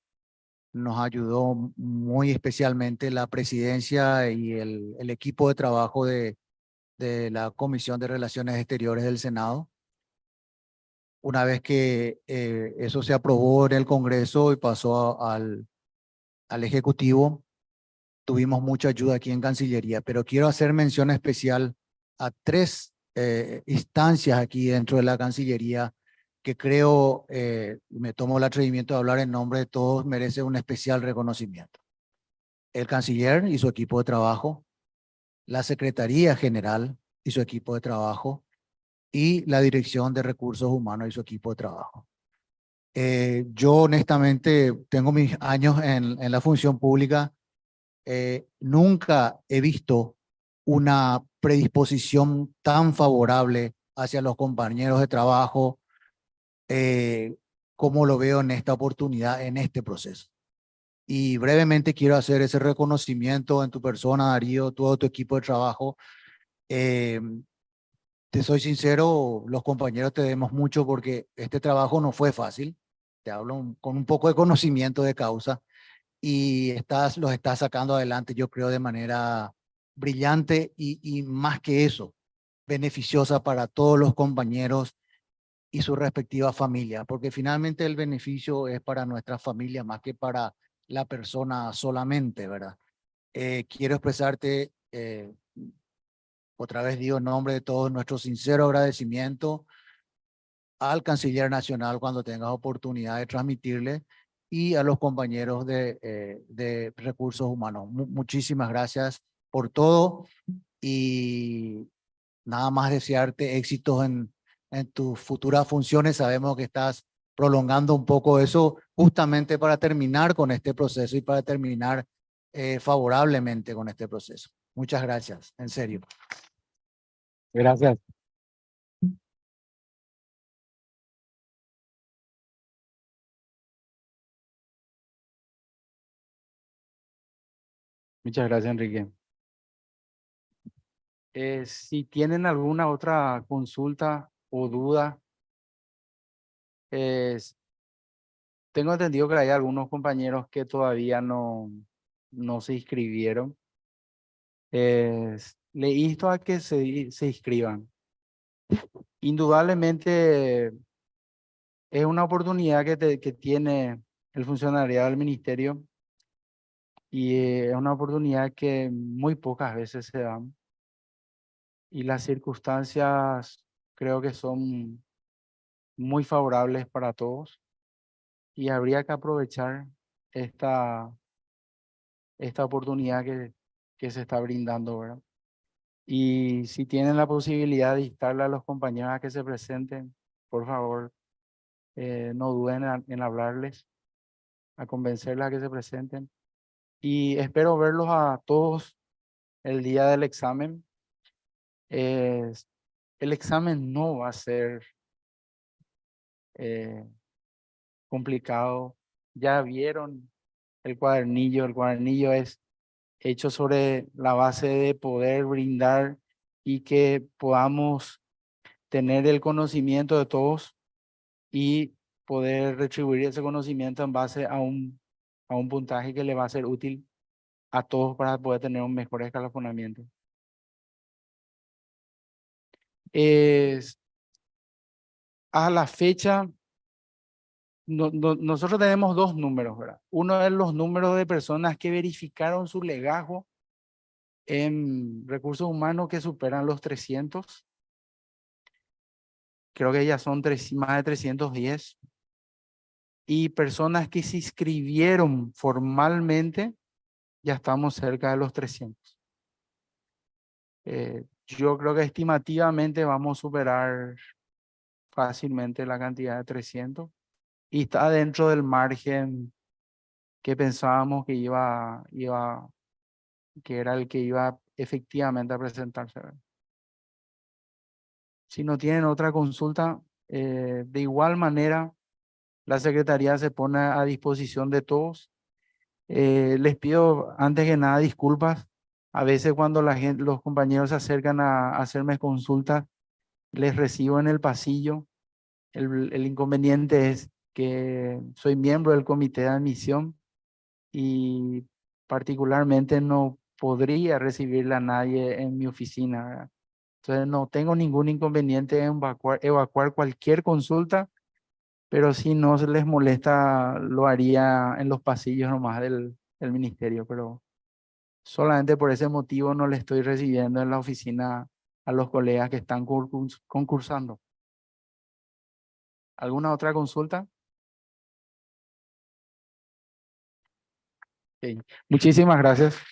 Nos ayudó muy especialmente la presidencia y el equipo de trabajo de la Comisión de Relaciones Exteriores del Senado. Una vez que eso se aprobó en el Congreso y pasó al Ejecutivo, tuvimos mucha ayuda aquí en Cancillería, pero quiero hacer mención especial a 3 instancias aquí dentro de la Cancillería que creo, me tomo el atrevimiento de hablar en nombre de todos, merece un especial reconocimiento. El canciller y su equipo de trabajo, la Secretaría General y su equipo de trabajo, y la Dirección de Recursos Humanos y su equipo de trabajo. Yo honestamente tengo mis años en la función pública, nunca he visto una predisposición tan favorable hacia los compañeros de trabajo como lo veo en esta oportunidad, en este proceso. Y brevemente quiero hacer ese reconocimiento en tu persona, Darío, todo tu equipo de trabajo. Te soy sincero, los compañeros te debemos mucho porque este trabajo no fue fácil. Te hablo con un poco de conocimiento de causa y los estás sacando adelante, yo creo, de manera brillante y más que eso, beneficiosa para todos los compañeros y su respectiva familia, porque finalmente el beneficio es para nuestra familia más que para la persona solamente, ¿verdad? Quiero expresarte, otra vez digo en nombre de todos, nuestro sincero agradecimiento al Canciller Nacional cuando tengas oportunidad de transmitirle y a los compañeros de Recursos Humanos. Muchísimas gracias por todo y nada más desearte éxitos en tus futuras funciones. Sabemos que estás prolongando un poco eso justamente para terminar con este proceso y para terminar favorablemente con este proceso. Muchas gracias, en serio. Gracias. Muchas gracias, Enrique. Si tienen alguna otra consulta o duda, tengo entendido que hay algunos compañeros que todavía no se inscribieron. Le insto a que se inscriban. Indudablemente es una oportunidad que tiene el funcionariado del ministerio y es una oportunidad que muy pocas veces se dan. Y las circunstancias creo que son muy favorables para todos y habría que aprovechar esta oportunidad que se está brindando, ¿verdad? Y si tienen la posibilidad de instarle a los compañeros a que se presenten, por favor, no duden en hablarles, a convencerles a que se presenten. Y espero verlos a todos el día del examen. El examen no va a ser complicado. Ya vieron el cuadernillo es hecho sobre la base de poder brindar y que podamos tener el conocimiento de todos y poder retribuir ese conocimiento en base a un puntaje que le va a ser útil a todos para poder tener un mejor escalonamiento. A la fecha, nosotros tenemos 2 números, ¿verdad? Uno es los números de personas que verificaron su legajo en recursos humanos que superan los 300. Creo que ya son más de 310. Y personas que se inscribieron formalmente, ya estamos cerca de los 300. Yo creo que estimativamente vamos a superar fácilmente la cantidad de 300 y está dentro del margen que pensábamos que que era el que iba efectivamente a presentarse. Si no tienen otra consulta, de igual manera, la Secretaría se pone a disposición de todos. Les pido antes que nada disculpas. A veces cuando los compañeros se acercan a hacerme consultas, les recibo en el pasillo. El inconveniente es que soy miembro del comité de admisión y particularmente no podría recibirle a nadie en mi oficina, ¿verdad? Entonces no tengo ningún inconveniente en evacuar cualquier consulta, pero si no se les molesta, lo haría en los pasillos nomás del ministerio, pero solamente por ese motivo no le estoy recibiendo en la oficina a los colegas que están concursando. ¿Alguna otra consulta? Ok, muchísimas gracias.